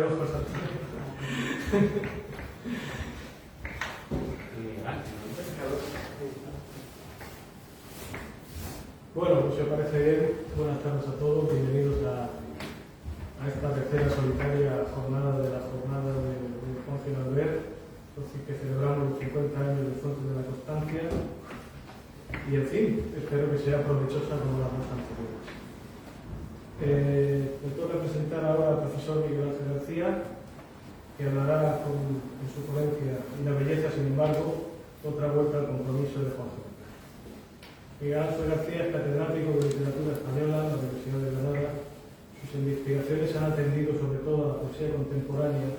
Bueno, pues si os parece bien, buenas tardes a todos, bienvenidos a esta tercera solitaria jornada de la jornada de Ponce y Albert, que celebramos los 50 años del Fuente de la Constancia y, en fin, espero que sea provechosa como las más anteriores. Me toca presentar ahora al profesor Miguel Ángel García, que hablará en su ponencia Y la belleza, sin embargo, otra vuelta al compromiso de Juan Cervantes. Miguel Ángel García es catedrático de literatura española en la Universidad de Granada. Sus investigaciones han atendido sobre todo a la poesía contemporánea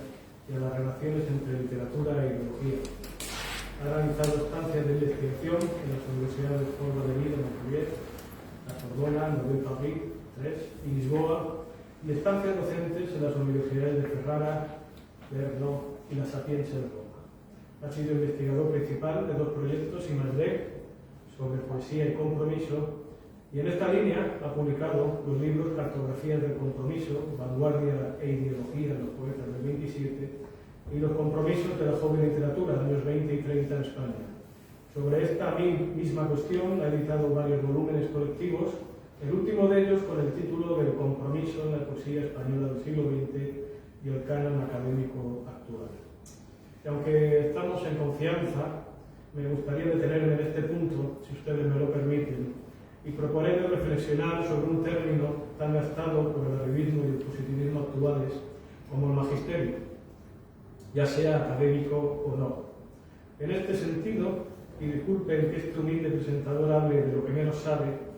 y a las relaciones entre literatura e ideología. Ha realizado estancias de investigación en las universidades de Córdoba de Montpellier, la Sorbona, Nobel Paris y Lisboa, y estancias docentes en las universidades de Ferrara, Brno y la Sapienza de Roma. Ha sido investigador principal de dos proyectos I+D sobre poesía y compromiso, y en esta línea ha publicado los libros Cartografías del compromiso, Vanguardia e ideología de los poetas del 27 y Los compromisos de la joven literatura, años 20 y 30 en España. Sobre esta misma cuestión ha editado varios volúmenes colectivos, el último de ellos con el título del Compromiso en la poesía española del siglo XX y el canon académico actual. Y aunque estamos en confianza, me gustaría detenerme en este punto, si ustedes me lo permiten, y proponer reflexionar sobre un término tan gastado por el arribismo y el positivismo actuales como el magisterio, ya sea académico o no. En este sentido, y disculpen que este humilde presentador hable de lo que menos sabe,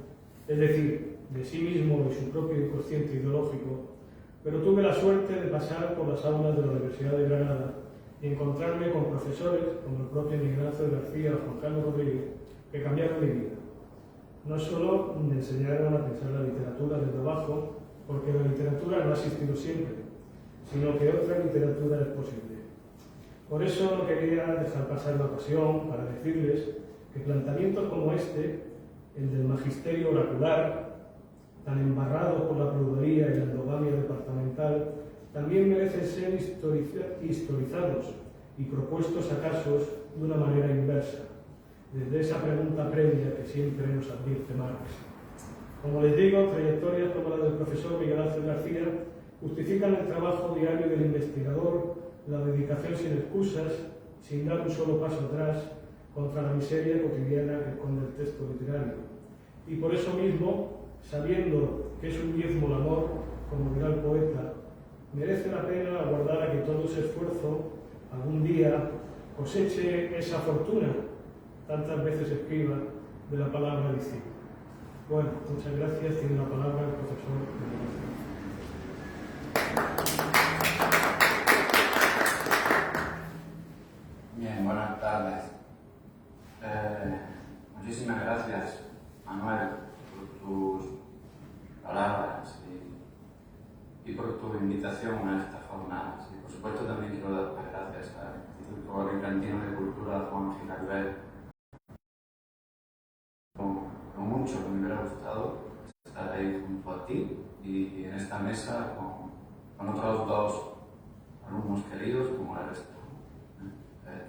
es decir, de sí mismo y su propio inconsciente ideológico, pero tuve la suerte de pasar por las aulas de la Universidad de Granada y encontrarme con profesores como el propio Miguel Ángel García o Juan Carlos Rodríguez, que cambiaron mi vida. No solo me enseñaron a pensar la literatura desde abajo, porque la literatura no ha existido siempre, sino que otra literatura es posible. Por eso no quería dejar pasar la ocasión para decirles que planteamientos como este, el del magisterio oracular, tan embarrado por la prudería y la endogamia departamental, también merecen ser historizados y propuestos a casos de una manera inversa, desde esa pregunta previa que siempre nos advierte Marx. Como les digo, trayectorias como la del profesor Miguel Ángel García justifican el trabajo diario del investigador, la dedicación sin excusas, sin dar un solo paso atrás contra la miseria cotidiana que esconde el texto literario. Y por eso mismo, sabiendo que es un diezmo el amor, como dirá el poeta, merece la pena aguardar a que todo ese esfuerzo algún día coseche esa fortuna, tantas veces escriba, de la palabra discípulo. Bueno, muchas gracias. Tiene la palabra el profesor. Bien, buenas tardes. Muchísimas gracias, Manuel, por tus palabras y por tu invitación a esta jornada. Y por supuesto también quiero dar las gracias al Instituto Alicantino de Cultura Juan Gil Albert. Lo mucho que me hubiera gustado estar ahí junto a ti y en esta mesa con otros dos alumnos queridos como eres tú,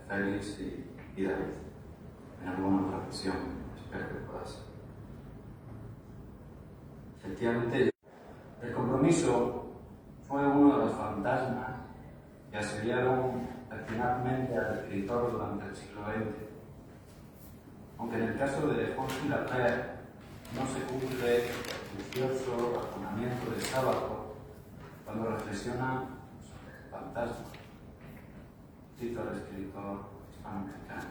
Félix y David, en alguna otra ocasión. Espero que puedas. Efectivamente, el compromiso fue uno de los fantasmas que asediaron pertinazmente al escritor durante el siglo XX. Aunque en el caso de Juan Gil Albert no se cumple el juicioso razonamiento de Sábato cuando reflexiona sobre el fantasma. Cito al escritor hispanoamericano: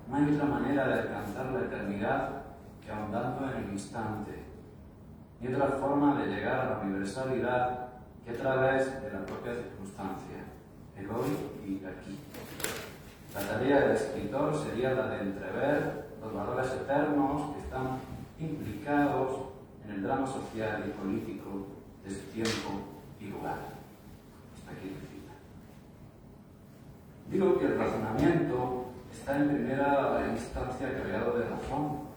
no hay otra manera de alcanzar la eternidad que ahondando en el instante, ni otra forma de llegar a la universalidad que a través de la propia circunstancia, el hoy y el aquí. La tarea del escritor sería la de entrever los valores eternos que están implicados en el drama social y político de su tiempo y lugar. Hasta aquí la cita. Digo que el razonamiento está en primera instancia cargado de razón,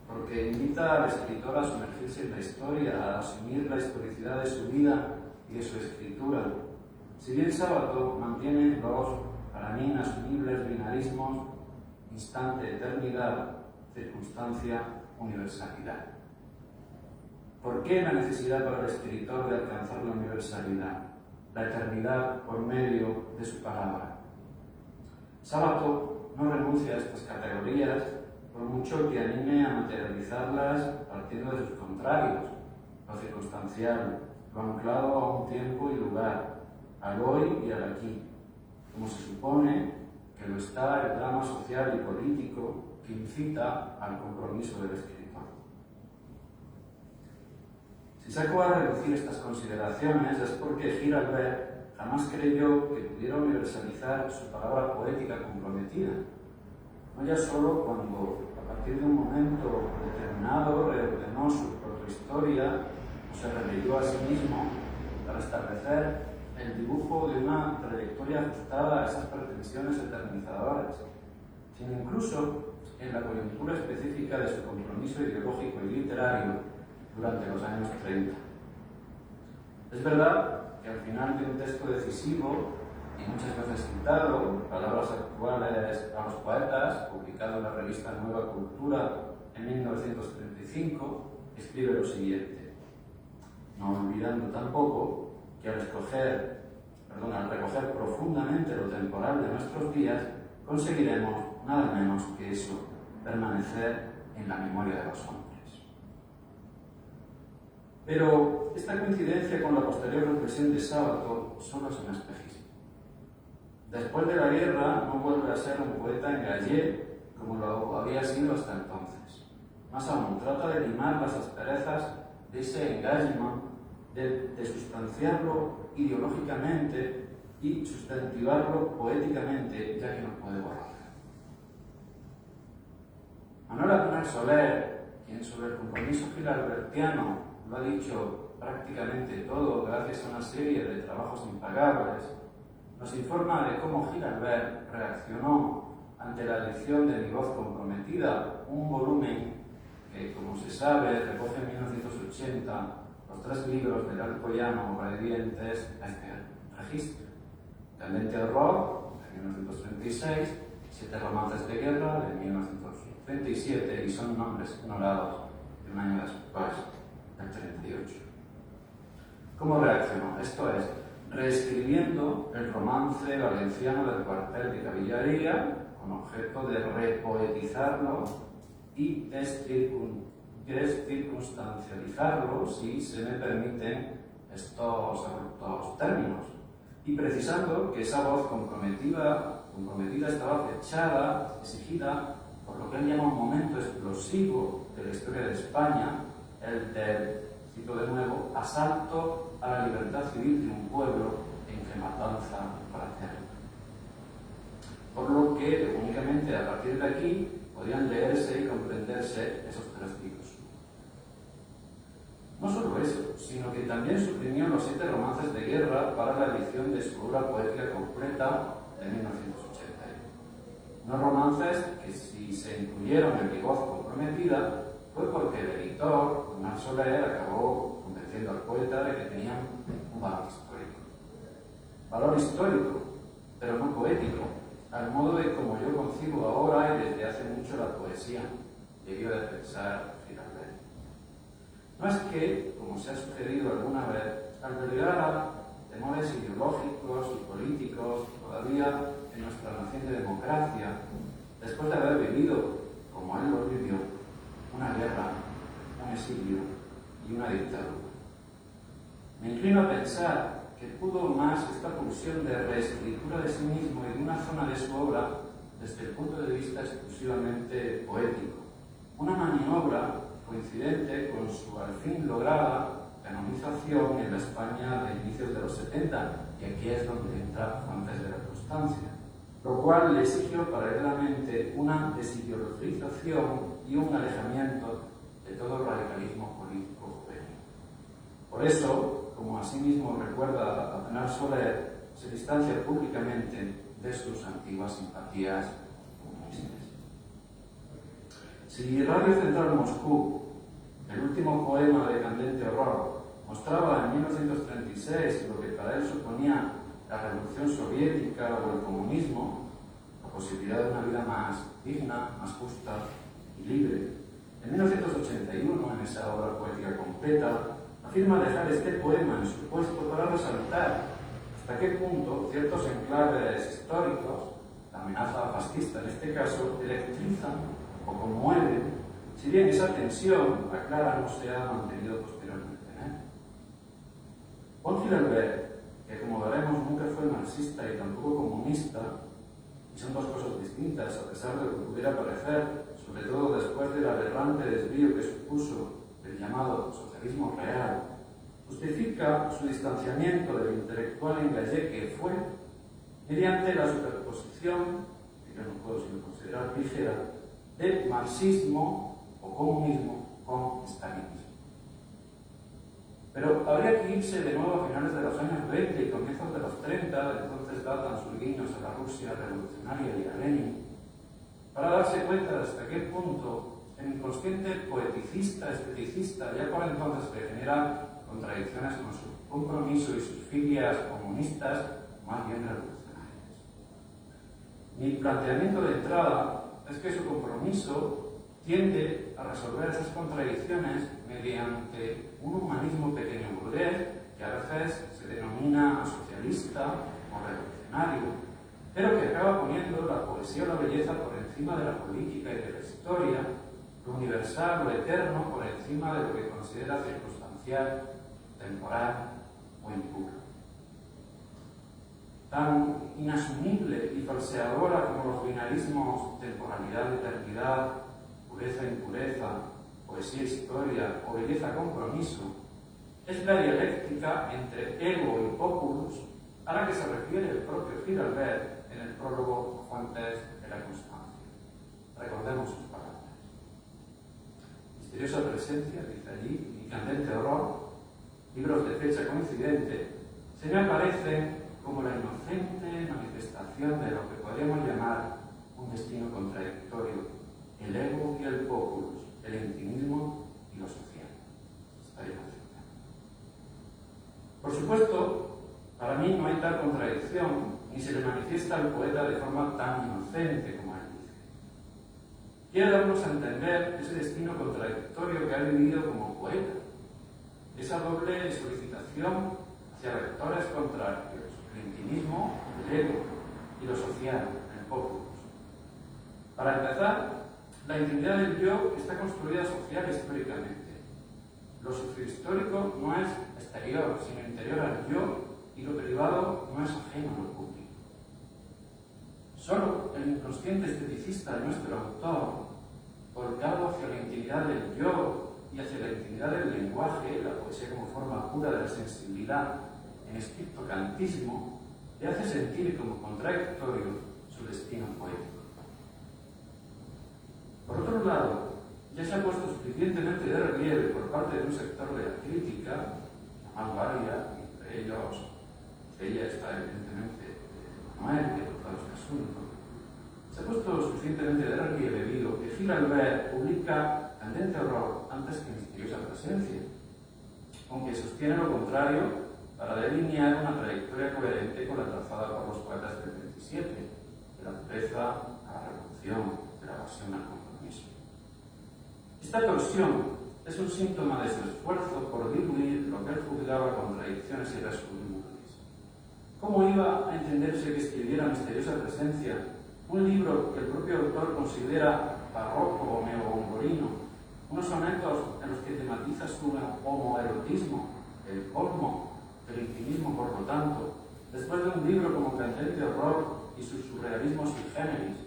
porque invita al escritor a sumergirse en la historia, a asumir la historicidad de su vida y de su escritura, Si bien Sábato mantiene los, para mí, inasumibles binarismos instante, eternidad, circunstancia, universalidad. ¿Por qué la necesidad para el escritor de alcanzar la universalidad, la eternidad por medio de su palabra? Sábato no renuncia a estas categorías por mucho que anime a materializarlas partiendo de sus contrarios, lo circunstancial, lo anclado a un tiempo y lugar, al hoy y al aquí, como se supone que lo está el drama social y político que incita al compromiso del escritor. Si saco a reducir estas consideraciones es porque Giralbert jamás creyó que pudiera universalizar su palabra poética comprometida, no ya solo cuando, a partir de un momento determinado, reordenó su protohistoria o se releyó a sí mismo para establecer el dibujo de una trayectoria ajustada a esas pretensiones eternizadoras, sino incluso en la coyuntura específica de su compromiso ideológico y literario durante los años 30. Es verdad que al final de un texto decisivo y muchas veces citado, Palabras actuales a los poetas, publicado en la revista Nueva Cultura en 1935, escribe lo siguiente, no olvidando tampoco que al recoger profundamente lo temporal de nuestros días, conseguiremos nada menos que eso, permanecer en la memoria de los hombres. Pero esta coincidencia con la posterior reflexión de Sábato solo es un espejismo. Después de la guerra no vuelve a ser un poeta engallé como lo había sido hasta entonces. Más aún, trata de limar las asperezas de ese engagement, de sustanciarlo ideológicamente y sustantivarlo poéticamente, ya que no puede borrarlo. Manuel Aznar Soler, quien sobre el compromiso gilalbertiano lo ha dicho prácticamente todo gracias a una serie de trabajos impagables, nos informa de cómo Giralbert reaccionó ante la edición de Mi voz comprometida, un volumen que, como se sabe, recoge en 1980 los 3 libros del Alcoyano obedientes a este registro. Candente Horror, de 1936, 7 romances de guerra, de 1937, y Son nombres ignorados, de un año después, del 38. ¿Cómo reaccionó? Esto es, reescribiendo el romance valenciano del cuartel de Cavillaría, con objeto de repoetizarlo y descircunstancializarlo, si se me permiten estos abruptos términos, y precisando que esa voz comprometida estaba fechada, exigida, por lo que él llama un momento explosivo de la historia de España, el del, cito de nuevo, asalto a la libertad civil de un pueblo en que matanza fraterna. Por lo que únicamente a partir de aquí podían leerse y comprenderse esos 3 libros. No solo eso, sino que también suprimió los 7 romances de guerra para la edición de su obra poética completa de 1981. Unos romances que, si se incluyeron en Mi voz comprometida, fue porque el editor, Aznar Soler, acabó convenciendo al poeta de que tenían un valor histórico. Valor histórico, pero no poético, al modo de como yo concibo ahora y desde hace mucho la poesía, debió de pensar Giralbert. No es que, como se ha sugerido alguna vez, albergara temores ideológicos y políticos todavía en nuestra nación de democracia, después de haber vivido, como él lo vivió, una guerra, un exilio y una dictadura. Me inclino a pensar que pudo más esta pulsión de reescritura de sí mismo y de una zona de su obra desde el punto de vista exclusivamente poético. Una maniobra coincidente con su al fin lograda canonización en la España de inicios de los 70, y aquí es donde entra antes de la constancia, lo cual le exigió paralelamente una desideologización y un alejamiento de todo radicalismo político juvenil. Por eso, como asimismo recuerda Aznar Soler, se distancia públicamente de sus antiguas simpatías comunistas. Si Radio Central Moscú, el último poema de Candente Horror, mostraba en 1936 lo que para él suponía la revolución soviética o el comunismo, la posibilidad de una vida más digna, más justa y libre. En 1981, en esa obra poética completa, afirma dejar este poema en su puesto para resaltar hasta qué punto ciertos enclaves históricos, la amenaza fascista en este caso, electrizan o conmueven, si bien esa tensión, aclara, no se ha mantenido posteriormente en él. Von Hillenberg, que como veremos nunca fue marxista y tampoco comunista, y son dos cosas distintas, a pesar de lo que pudiera parecer, sobre todo después del aberrante desvío que supuso el llamado socialismo real, justifica su distanciamiento del intelectual engagé que fue mediante la superposición, que yo no puedo sino considerar ligera, de marxismo o comunismo con stalinismo. Pero habría que irse de nuevo a finales de los años 20 y comienzos de los 30, de entonces datan sus guiños a la Rusia revolucionaria y a Lenin, para darse cuenta de hasta qué punto el inconsciente poeticista, esteticista, ya por entonces que genera contradicciones con su compromiso y sus filias comunistas, más bien revolucionarias. Mi planteamiento de entrada es que su compromiso tiende a resolver esas contradicciones mediante un humanismo pequeño burgués, que a veces se denomina socialista o revolucionario, pero que acaba poniendo la poesía o la belleza por encima de la política y de la historia, lo universal, lo eterno, por encima de lo que considera circunstancial, temporal o impuro. Tan inasumible y falseadora como los binarismos temporalidad-eternidad, pureza-impureza, poesía-historia o belleza-compromiso, es la dialéctica entre ego y populus a la que se refiere el propio Hillenberg en el prólogo Fuentes de la Constancia. Recordemos sus palabras. Misteriosa presencia, dice allí, y candente horror, libros de fecha coincidente, se me aparecen como la inocente manifestación de lo que podríamos llamar un destino contradictorio, el ego y el populus, el intimismo y lo social. Por supuesto, para mí no hay tal contradicción, ni se le manifiesta al poeta de forma tan inocente como él dice. Quiere darnos a entender ese destino contradictorio que ha vivido como poeta, esa doble solicitación hacia vectores contrarios, el intimismo, el ego, y lo social, el populus. Para empezar, la intimidad del yo está construida social históricamente. Lo sociohistórico no es exterior, sino interior al yo, y lo privado no es ajeno a lo público. Solo el inconsciente esteticista de nuestro autor, volcado hacia la intimidad del yo y hacia la intimidad del lenguaje, la poesía como forma pura de la sensibilidad, en estricto kantismo, le hace sentir como contradictorio su destino poético. Por otro lado, ya se ha puesto suficientemente de relieve por parte de un sector de la crítica, la más válida, entre ellos, ella está evidentemente Manuel, que ha tocado este asunto, se ha puesto suficientemente de relieve debido que Hillenberg publica Candente horror antes que Misteriosa presencia, aunque sostiene lo contrario para delinear una trayectoria coherente con la trazada por los poetas del 27, de la pureza a la revolución, de la evasión al compromiso. Esta torsión es un síntoma de su esfuerzo por diluir lo que él juzgaba contradicciones irresolubles. ¿Cómo iba a entenderse que escribiera Misteriosa presencia, un libro que el propio autor considera barroco o neogongorino, unos sonetos en los que tematiza su homoerotismo, el colmo del intimismo, por lo tanto, después de un libro como Candente horror y su surrealismo sui generis,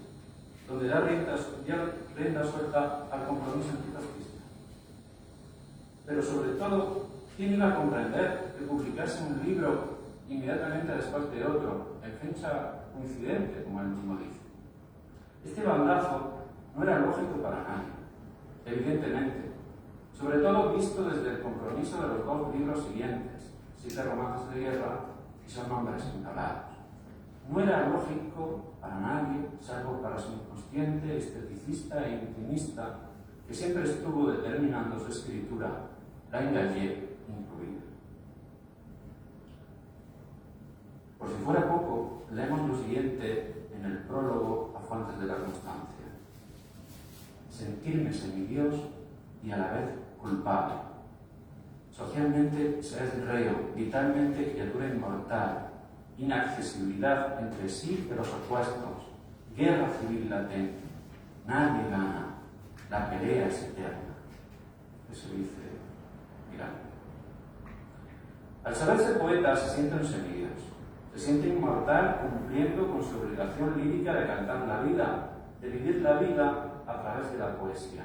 donde da rienda suelta al compromiso antifascista? Pero sobre todo, ¿quién iba a comprender que publicase un libro inmediatamente después de otro, en fecha coincidente, como él mismo dice? Este bandazo no era lógico para nadie, evidentemente, sobre todo visto desde el compromiso de los dos libros siguientes, 7 romances de guerra y Son hombres encalados. No era lógico para nadie, salvo para su inconsciente, esteticista e intimista, que siempre estuvo determinando su escritura, la engagé incluida. Por si fuera poco, leemos lo siguiente en el prólogo a Fuentes de la Constancia. Sentirme semidios y a la vez culpable. Socialmente ser reo, vitalmente criatura inmortal, inaccesibilidad entre sí de los opuestos, guerra civil latente, nadie gana, la pelea es eterna. Eso dice Miranda. Al saberse poeta se siente un semidios, se siente inmortal cumpliendo con su obligación lírica de cantar la vida, de vivir la vida a través de la poesía.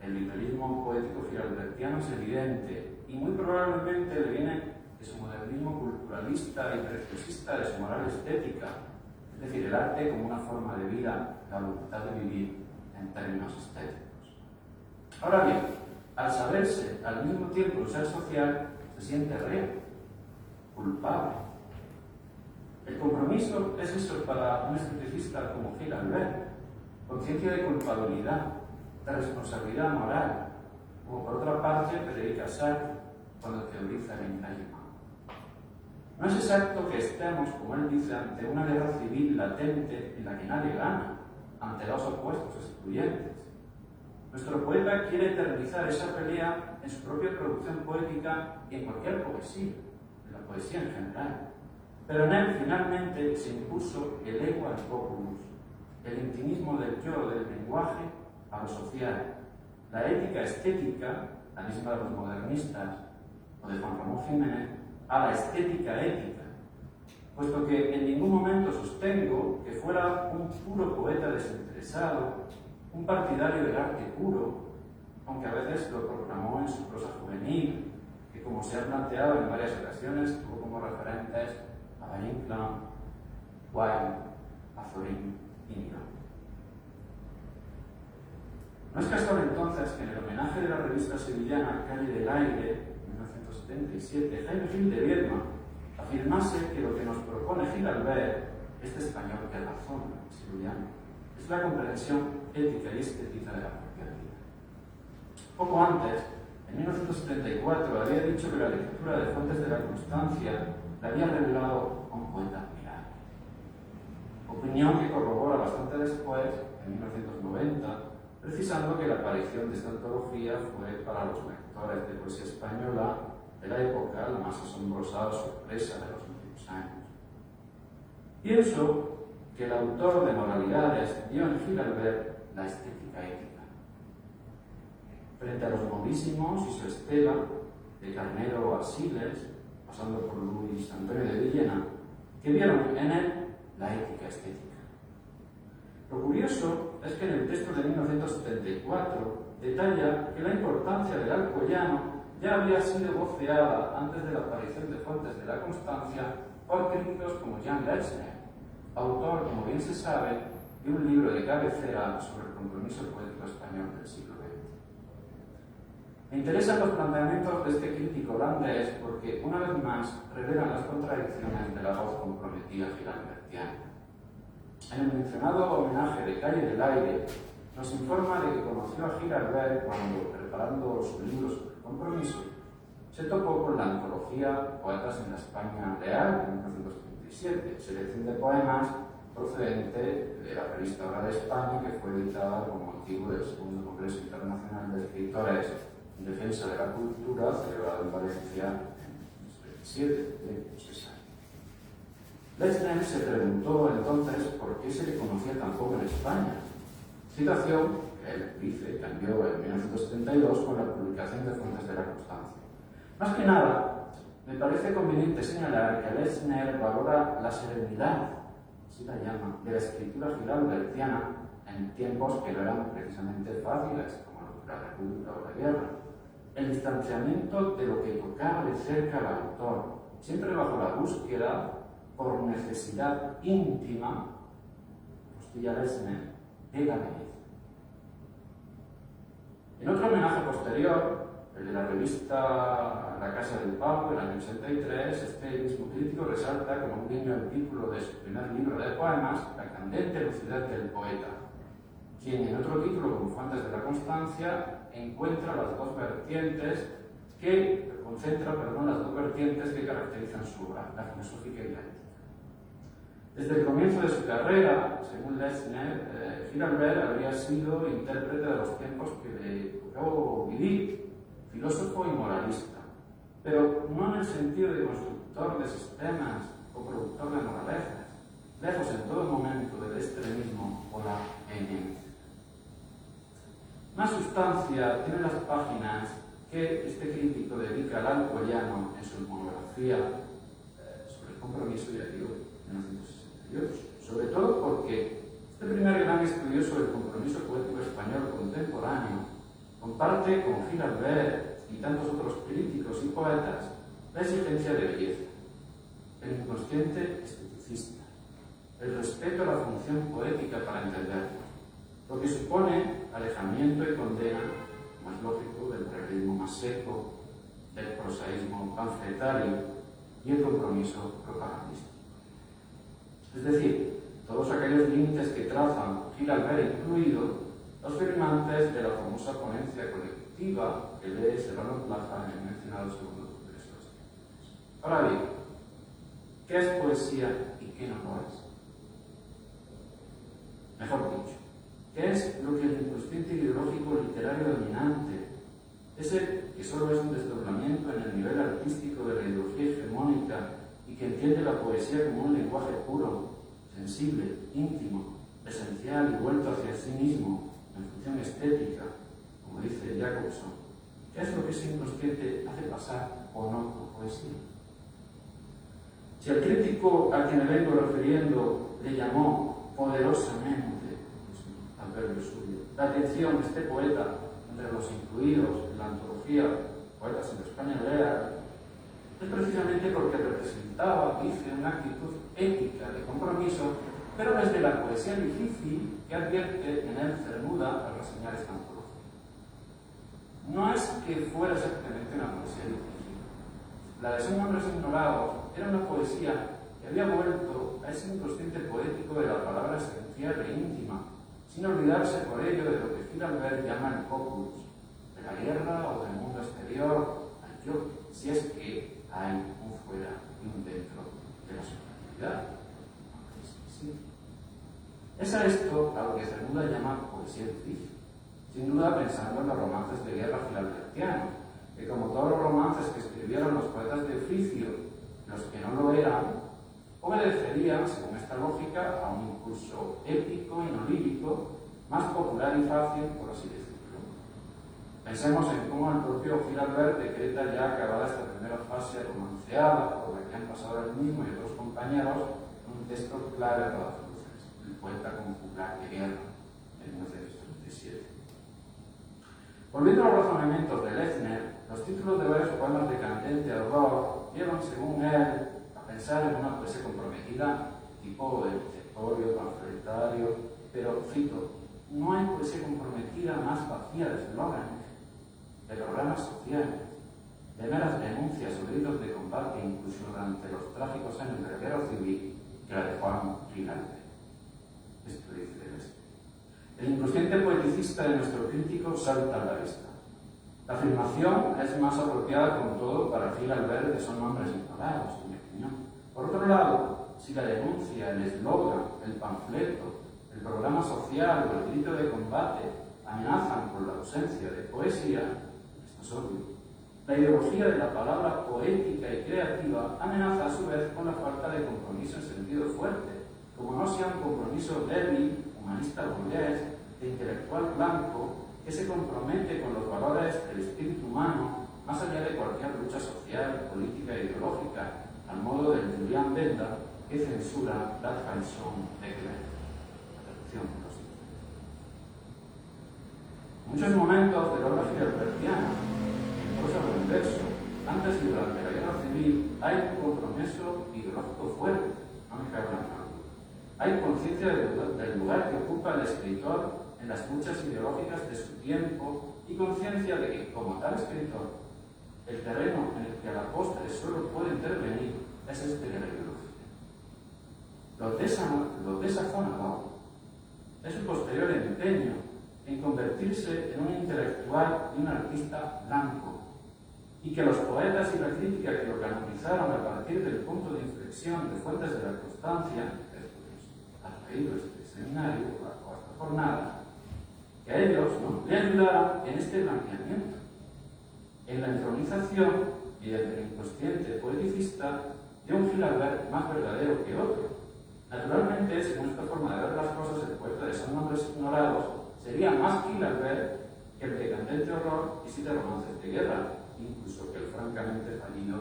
El liberalismo poético gilalbertiano es evidente y muy probablemente le viene de su modernismo culturalista y preciosista, de su moral estética, es decir, el arte como una forma de vida, la voluntad de vivir en términos estéticos. Ahora bien, al saberse al mismo tiempo un ser social, se siente reo, culpable. El compromiso es eso para un esteticista como Gil Albert, conciencia de culpabilidad, de responsabilidad moral, como por otra parte Federica Sartre cuando teoriza el engaño. No es exacto que estemos, como él dice, ante una guerra civil latente en la que nadie gana, ante dos opuestos excluyentes. Nuestro poeta quiere eternizar esa pelea en su propia producción poética y en cualquier poesía, en la poesía en general. Pero en él finalmente se impuso el ego al populus, el intimismo del yo, del lenguaje, a lo social, la ética estética, la misma de los modernistas o de Juan Ramón Jiménez, a la estética ética, puesto que en ningún momento sostengo que fuera un puro poeta desinteresado, un partidario del arte puro, aunque a veces lo proclamó en su prosa juvenil, que como se ha planteado en varias ocasiones, tuvo como referentes a Valle Inclán, Wilde, Azorín y Miró. No es casual entonces que en el homenaje de la revista sevillana Calle del Aire, 1977, Jaime Gil de Viedma afirmase que lo que nos propone Gil Albert, este español que razona, sevillano, es la comprensión ética y estética de la propia vida. Poco antes, en 1974, había dicho que la lectura de Fuentes de la Constancia le había revelado a un poeta admirable. Opinión que corrobora bastante después, en 1990, precisando que la aparición de esta antología fue para los lectores de poesía española de la época la más asombrosa sorpresa de los últimos años. Pienso que el autor de Moralidades vio en Gil Albert la estética ética. Frente a los novísimos y su estela, de Carnero a Siles, pasando por Luis Antonio de Villena, que vieron en él la ética estética. Lo curioso es que en el texto de 1974 detalla que la importancia del alcoyano ya había sido voceada antes de la aparición de Fuentes de la Constancia por críticos como Jan Lechner, autor, como bien se sabe, de un libro de cabecera sobre el compromiso poético español del siglo XX. Me interesan los planteamientos de este crítico holandés porque, una vez más, revelan las contradicciones de la voz comprometida gilalbertiana. En el mencionado homenaje de Calle del Aire, nos informa de que conoció a Gil Albert cuando, preparando su libro sobre el compromiso, se topó con la antología Poetas en la España Real, de 1937, selección de poemas procedente de la revista Hora de España, que fue editada con motivo del Segundo Congreso Internacional de Escritores en Defensa de la Cultura, celebrado en Valencia en 1927, de 6 años. Lechner se preguntó entonces por qué se le conocía tan poco en España, situación que él dice cambió en 1972 con la publicación de Fuentes de la Constancia. Más que nada, me parece conveniente señalar que Lechner valora la serenidad, así la llama, de la escritura gilalbertiana en tiempos que no eran precisamente fáciles, como la República o la guerra. El distanciamiento de lo que tocaba de cerca al autor, siempre bajo la búsqueda por necesidad íntima, postilla Lechner, de la belleza. En otro homenaje posterior, el de la revista La Casa del Pavo, del año 83, este mismo crítico resalta como un guiño el título de su primer libro de poemas, La candente lucidez del poeta, quien en otro título, como Fuentes de la Constancia, encuentra las dos vertientes que concentra, las dos vertientes que caracterizan su obra, la filosófica y la ética. Desde el comienzo de su carrera, según Lechner, Giralbert habría sido intérprete de los tiempos que le tocó vivir, filósofo y moralista, pero no en el sentido de constructor de sistemas o productor de moralejas, lejos en todo momento del extremismo o la evidencia. Más sustancia tienen las páginas que este crítico dedica al alcoyano en su monografía sobre el compromiso de Ariel en 1968, sobre todo porque este primer gran estudioso del compromiso poético español contemporáneo comparte con Giralbert y tantos otros críticos y poetas la exigencia de belleza, el inconsciente esteticista, el respeto a la función poética para entenderlo, lo que supone alejamiento y condena, más lógico, del realismo más seco, del prosaísmo panfletario y el compromiso propagandístico. Es decir, todos aquellos límites que trazan Giralbert incluido los firmantes de la famosa ponencia colectiva que lee Serrano Plaza en el mencionado segundo congreso. Ahora bien, ¿qué es poesía y qué no lo es? Mejor dicho, ¿qué es lo que el inconsciente ideológico literario dominante, ese que solo es un desdoblamiento en el nivel artístico de la ideología hegemónica y que entiende la poesía como un lenguaje puro, sensible, íntimo, esencial y vuelto hacia sí mismo, en función estética, como dice Jacobson? ¿Qué es lo que ese inconsciente hace pasar o no por poesía? Si al crítico a quien me vengo refiriendo le llamó poderosamente, adverbio suyo, la atención de este poeta entre los incluidos en la antología Poetas en España Real, es precisamente porque representaba, dice, una actitud ética de compromiso, pero desde la poesía difícil que advierte en él Cernuda al reseñar esta antología. No es que fuera exactamente una poesía difícil. La de Son Hombres Ignorados era una poesía que había vuelto a ese inconsciente poético de la palabra esencial e íntima, sin olvidarse por ello de lo que Giralbert llama el populus, de la guerra o del mundo exterior, al yo, si es que hay un fuera y un dentro de la subjetividad. Sí. Es a esto a lo que Cernuda llama poesía difícil, sin duda pensando en los romances de guerra gilalbertianos, que como todos los romances que escribieron los poetas de oficio, los que no lo eran, obedecerían, según esta lógica, a un impulso épico y no lírico, más popular y fácil, por así decirlo. Pensemos en cómo el propio Giralbert decreta ya acabada esta primera fase romanceada, por la que han pasado él mismo y otros compañeros, un texto clave para las luces, el poeta como juglar de guerra, en 1937. Volviendo a los razonamientos de Lechner, los títulos de varios poemas de candente horror llevan, según él, a pensar en una poesía comprometida, tipo de receptorio, panfletario, pero, cito, no hay poesía comprometida más vacía de eslóganes, de programas sociales, de meras denuncias o gritos de combate, incluso durante los trágicos años de la guerra civil, que la de Juan Giralbert. Esto dice el inconsciente poeticista de nuestro crítico salta a la vista. La afirmación es más apropiada con todo para Giralbert, que son nombres ignorados, en mi opinión. Por otro lado, si la denuncia, el eslogan, el panfleto, el programa social o el grito de combate amenazan con la ausencia de poesía, esto es obvio. La ideología de la palabra poética y creativa amenaza a su vez con la falta de compromiso en sentido fuerte, como no sea un compromiso débil, humanista burgués, de intelectual blanco, que se compromete con los valores del espíritu humano más allá de cualquier lucha social, política e ideológica, al modo del Julián Benda, que censura la traición de Klein. En muchos momentos de la obra giralbertiana, en prosa o en verso, antes y durante la guerra civil, hay un compromiso ideológico fuerte, no me cabe la mano. Hay conciencia del lugar que ocupa el escritor en las luchas ideológicas de su tiempo y conciencia de que, como tal escritor, el terreno en el que a la postre solo puede intervenir es este de la ideología. Lo desafonador es su posterior empeño en convertirse en un intelectual y un artista blanco, y que los poetas y la crítica que lo canonizaron a partir del punto de inflexión de Fuentes de la Constancia, es traído este seminario o esta jornada, que a ellos, ¿no?, le ayudaran en este blanqueamiento, en la entronización y el inconsciente poeticista de un Gilabert más verdadero que otro. Naturalmente, según esta forma de ver las cosas, el poeta de esos nombres ignorados sería más Gilabert que el decadente horror y 7 romances de guerra, incluso que el francamente fallido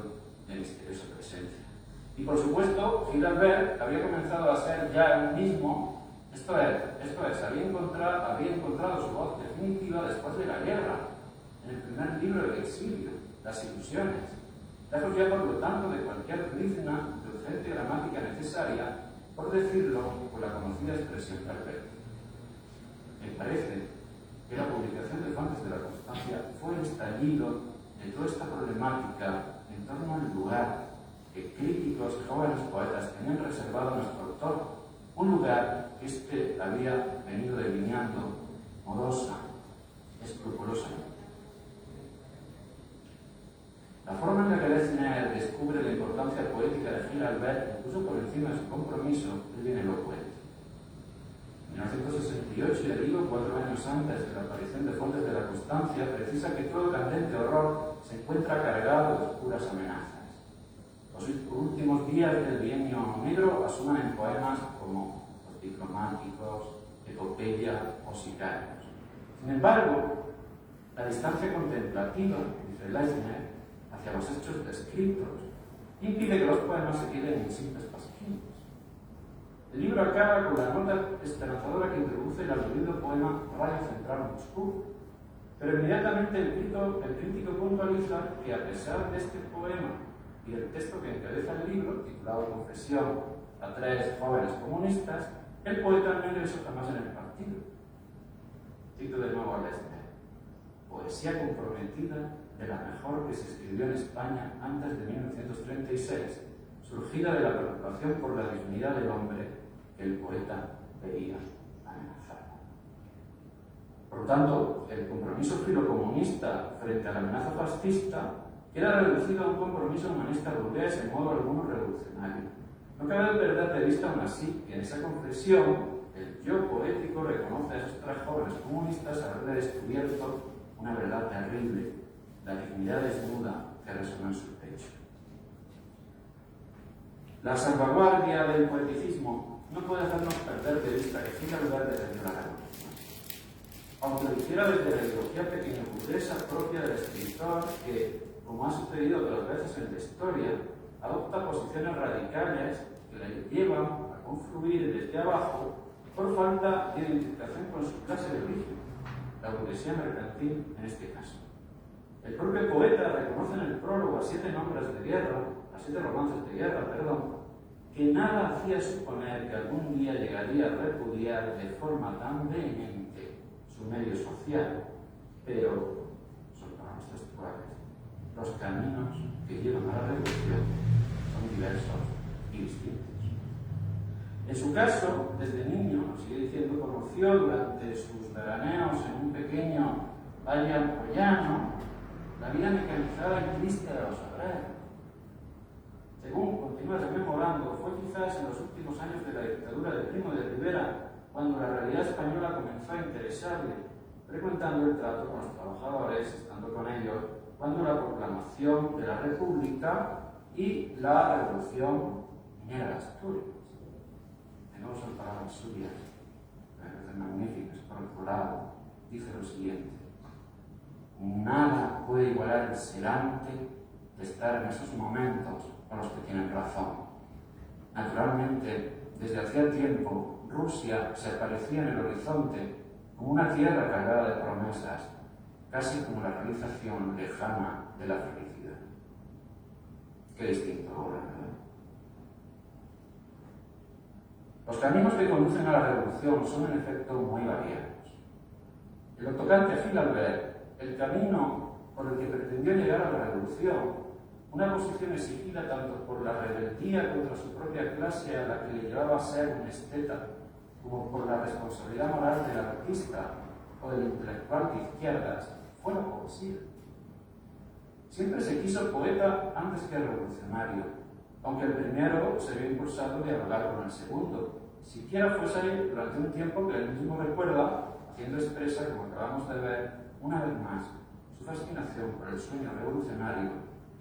de misteriosa presencia. Y por supuesto, Gilabert había comenzado a ser ya él mismo, esto es, había encontrado su voz definitiva después de la guerra, en el primer libro del exilio, Las ilusiones, lejos ya por lo tanto de cualquier brizna de urgente gramática necesaria, por decirlo con la conocida expresión perfecta. Me parece que la publicación de Fuentes de la Constancia fue el estallido de toda esta problemática en torno al lugar que críticos y jóvenes poetas tenían reservado a nuestro autor, un lugar que éste había venido delineando morosa, escrupulosamente. La forma en la que Lessner descubre la importancia poética de Gilabert, incluso por encima de su compromiso, es bien elocuente. En 1968, y digo 4 años antes de la aparición de Fuentes de la Constancia, precisa que todo candente horror se encuentra cargado de oscuras amenazas. Los últimos días del bienio negro asuman en poemas como Los diplomáticos, Epopeya o Sicarios. Sin embargo, la distancia contemplativa, dice Lessner, hacia los hechos descritos, impide que los poemas se queden en simples pasquines. El libro acaba con la nota esperanzadora que introduce el aludido poema Rayo Central Moscú, pero inmediatamente el crítico puntualiza que a pesar de este poema y el texto que encabeza el libro, titulado Confesión a 3 jóvenes comunistas, el poeta no ingresó jamás en el partido. Cito de nuevo a Lessner: poesía comprometida de la mejor que se escribió en España antes de 1936, surgida de la preocupación por la dignidad del hombre que el poeta veía amenazada. Por lo tanto, el compromiso filocomunista frente a la amenaza fascista queda reducido a un compromiso humanista burgués en modo alguno revolucionario. No cabe perder de vista aún así que en esa confesión el yo poético reconoce a esos 3 jóvenes comunistas haber descubierto una verdad terrible, la dignidad desnuda que resonó en su pecho. La salvaguardia del poeticismo no puede hacernos perder de vista que Gilabert defendió la revolución. Aunque lo hiciera desde la ideología pequeño burguesa propia del escritor que, como ha sucedido otras veces en la historia, adopta posiciones radicales que le llevan a confluir desde abajo por falta de identificación con su clase de origen, la burguesía mercantil en este caso. El propio poeta reconoce en el prólogo a 7 nombres de guerra, a 7 romances de guerra, que nada hacía suponer que algún día llegaría a repudiar de forma tan vehemente su medio social, pero, son palabras textuales, los caminos que llevan a la revolución son diversos y distintos. En su caso, desde niño, nos sigue diciendo, conoció durante sus veraneos en un pequeño valle alcoyano la vida mecanizada y triste de los obreros. Según continúa rememorando, fue quizás en los últimos años de la dictadura de Primo de Rivera cuando la realidad española comenzó a interesarle, frecuentando el trato con los trabajadores, estando con ellos, cuando la proclamación de la República y la Revolución minera de Asturias. De nuevo son palabras suyas, magníficas. Por otro lado, dice lo siguiente: nada puede igualar el selante de estar en esos momentos con los que tienen razón. Naturalmente, desde hacía tiempo, Rusia se aparecía en el horizonte como una tierra cargada de promesas, casi como la realización lejana de la felicidad. Qué distinto ahora, ¿verdad? Los caminos que conducen a la revolución son en efecto muy variados. En lo tocante a Gilabert, el camino por el que pretendió llegar a la revolución, una posición exigida tanto por la rebeldía contra su propia clase a la que le llevaba a ser un esteta, como por la responsabilidad moral del artista o del intelectual de izquierdas, fue la poesía. Siempre se quiso poeta antes que revolucionario, aunque el primero se vio impulsado a dialogar con el segundo, siquiera fuese durante un tiempo que él mismo recuerda, haciendo expresa, como acabamos de ver, una vez más, su fascinación por el sueño revolucionario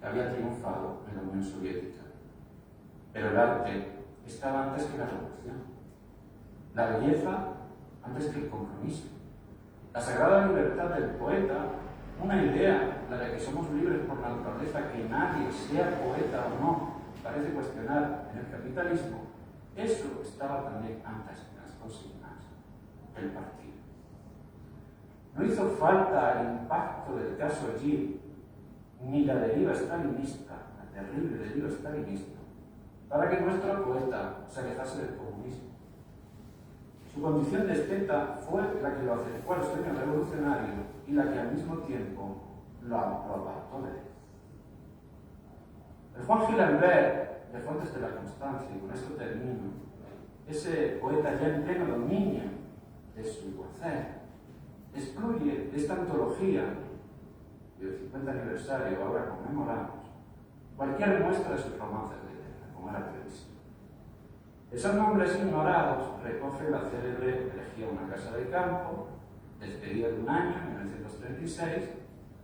que había triunfado en la Unión Soviética. Pero el arte estaba antes que la revolución, la belleza antes que el compromiso, la sagrada libertad del poeta, una idea, la de que somos libres por naturaleza, que nadie, sea poeta o no, parece cuestionar en el capitalismo. Eso estaba también antes que las consignas del partido. No hizo falta el impacto del caso Gil, ni la deriva stalinista, la terrible deriva stalinista, para que nuestro poeta se alejase del comunismo. Su condición de esteta fue la que lo acercó al sueño revolucionario y la que al mismo tiempo lo apartó de él. El Juan Gil Albert, de Fuentes de la Constancia, y con esto termino, ese poeta ya en pleno dominio de su hacer, excluye de esta antología del 50 aniversario, ahora conmemoramos, cualquier muestra de sus romances de guerra, como era previsible. Esos nombres ignorados recoge la célebre Elegía una casa de campo, Despedida de un año, 1936,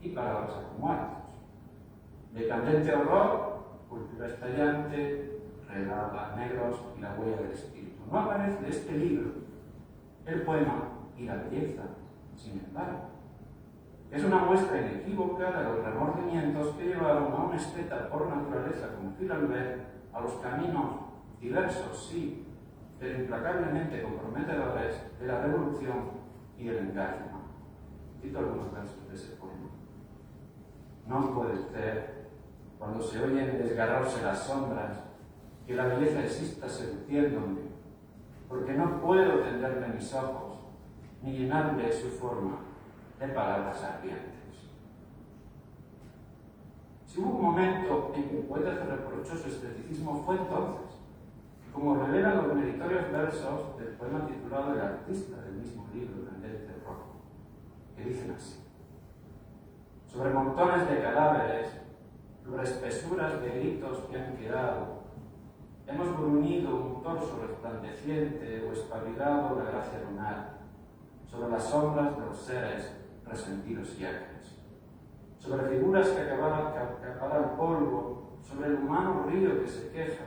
y Palabras a muertos. De candente horror, Cultura estallante, Regadas negros y La huella del espíritu. No aparece de este libro el poema y la belleza, sin embargo. Es una muestra inequívoca de los remordimientos que llevaron a un esteta por naturaleza como Gil Albert a los caminos diversos, sí, pero implacablemente comprometedores de la revolución y del engaño. Cito algunos versos de ese poema. No puede ser, cuando se oyen desgarrarse las sombras, que la belleza exista seduciéndome, porque no puedo tenderle mis ojos, ni llenarle su forma de palabras ardientes. Si hubo un momento en que el poeta se reprochó su esteticismo, fue entonces, como revelan los meritorios versos del poema titulado El artista del mismo libro, Candente Rojo, que dicen así: sobre montones de cadáveres, sobre espesuras de gritos que han quedado, hemos bruñido un torso resplandeciente o espabilado la gracia lunar, sobre las sombras de los seres resentidos y acres, sobre figuras que acaparan polvo, sobre el humano río que se queja,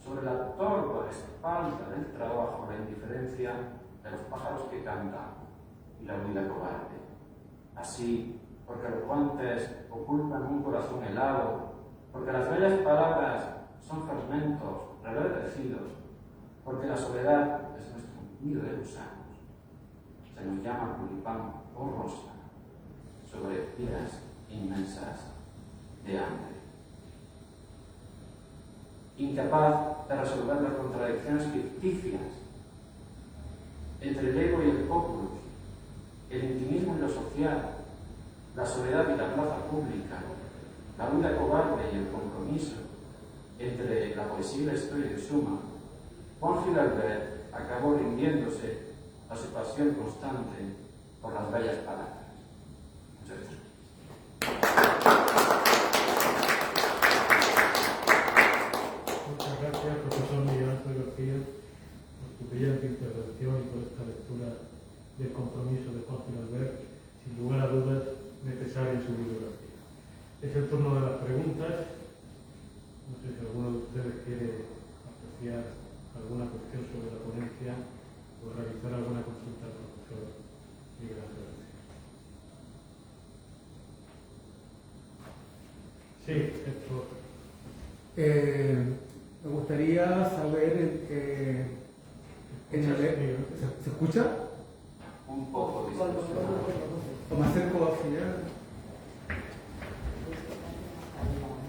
sobre la torva espalda del trabajo, la indiferencia de los pájaros que cantan y la huida cobarde. Así, porque los guantes ocultan un corazón helado, porque las bellas palabras son fermentos reverdecidos, porque la soledad es nuestro nido de gusanos. Se nos llama tulipán o rosa sobre vidas inmensas de hambre. Incapaz de resolver las contradicciones ficticias entre el ego y el populus, el intimismo y lo social, la soledad y la plaza pública, la huida cobarde y el compromiso, entre la poesía y la historia de suma, Juan Gil Albert acabó rindiéndose a su pasión constante por las bellas palabras. Muchas gracias. Muchas gracias, profesor Miguel Ángel García, por tu brillante intervención y por esta lectura del compromiso de Juan Gil Albert, sin lugar a dudas necesaria en su bibliografía. Es el turno de las preguntas. No sé si alguno de ustedes quiere apreciar alguna cuestión sobre la ponencia o realizar alguna consulta al profesor Miguel Ángel García. Sí, Héctor. Me gustaría saber ¿se escucha? Un poco de ¿O me acerco hacia allá?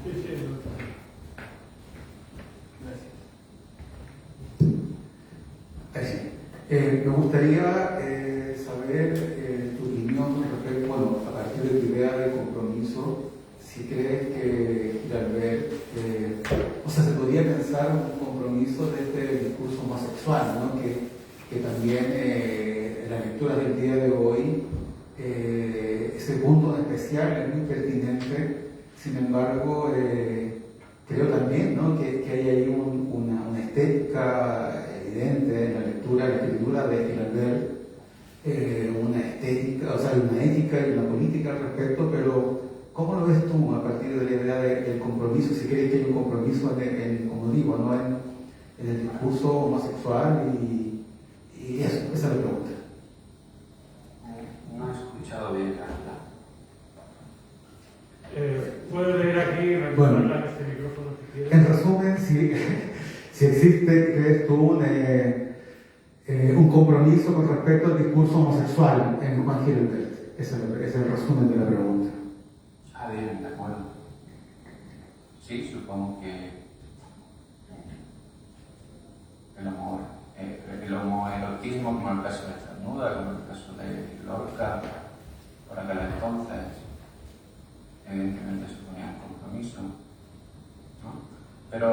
Sí, sí. Gracias. Me gustaría saber tu opinión con respecto, bueno, a partir de tu idea de compromiso, si crees que Gil Albert, o sea, se podría pensar un compromiso de este discurso homosexual, ¿no? Que también en la lectura del día de hoy, ese punto en especial es muy pertinente. Sin embargo, creo también, ¿no?, que hay ahí una estética evidente en la lectura, en la escritura de Gilabert, una estética, o sea, una ética y una política al respecto, pero ¿cómo lo ves tú a partir de la idea del compromiso? Si crees que hay un compromiso, como digo, ¿no?, en el discurso homosexual y eso, esa es la pregunta. No he escuchado bien, Carla. Puedo leer aquí y recordarla en este micrófono si quieres. En resumen, si existe, crees tú, un compromiso con respecto al discurso homosexual en Juan Gilabert. Ese es el resumen de la pregunta. Ah, bien, de acuerdo. Sí, supongo que el homoerotismo, como en el caso de Cernuda, como en el caso de Lorca, por aquel entonces, evidentemente suponía un compromiso, ¿no? Pero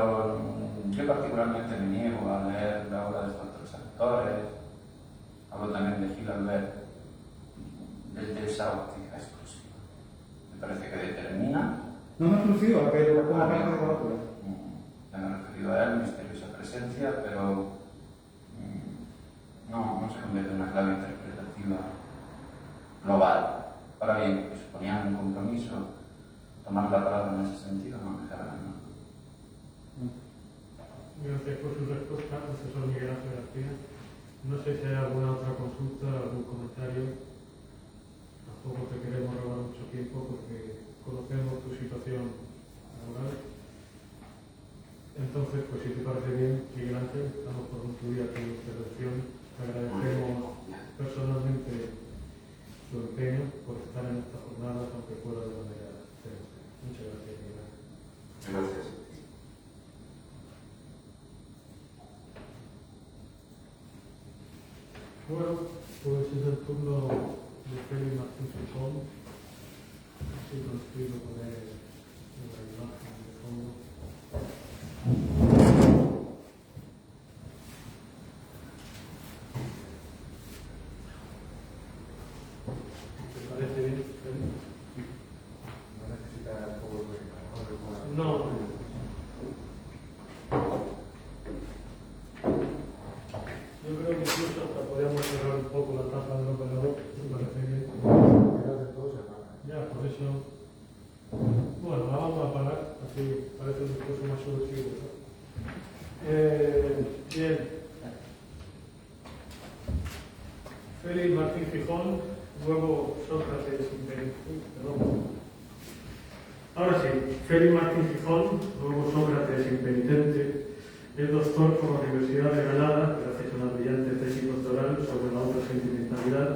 yo particularmente me niego a leer la obra de estos otros autores. Hablo también de Gilabert desde esa óptica exclusiva. Me parece que determina. No exclusiva, pero como parte de la obra. Ya me he referido a él, misteriosa presencia, pero no se convierte en una clave interpretativa global. Ahora bien, que suponían un compromiso, tomar la palabra en ese sentido no me dejará nada. Gracias por su respuesta, profesor Miguel Ángel García. No sé si hay alguna otra consulta, algún comentario. Tampoco te queremos robar mucho tiempo porque conocemos tu situación laboral. Entonces, pues si te parece bien, Miguel Ángel, damos por concluida tu intervención. Te agradecemos personalmente su empeño por estar en esta jornada, aunque fuera de manera extensa. Muchas gracias, Miguel Ángel. Gracias. Bueno, pues es el turno de Félix Martín Fijón. Así consigo poner una imagen de fondo. ¿Te parece bien, Félix? No necesita todo el No. Yo creo que incluso hasta podríamos cerrar un poco la tapa del operador, me parece bien. Ya, por eso. Bueno, la vamos a parar, así parece un discurso más subversivo, ¿no? Bien. Félix Martín Fijón, luego Sócrates perdón. Ahora sí, Félix Martín Fijón, luego Sócrates impenitente, es doctor por la Universidad de Granada, que ha hecho una brillante tesis doctoral sobre la obra Sentimentalidad,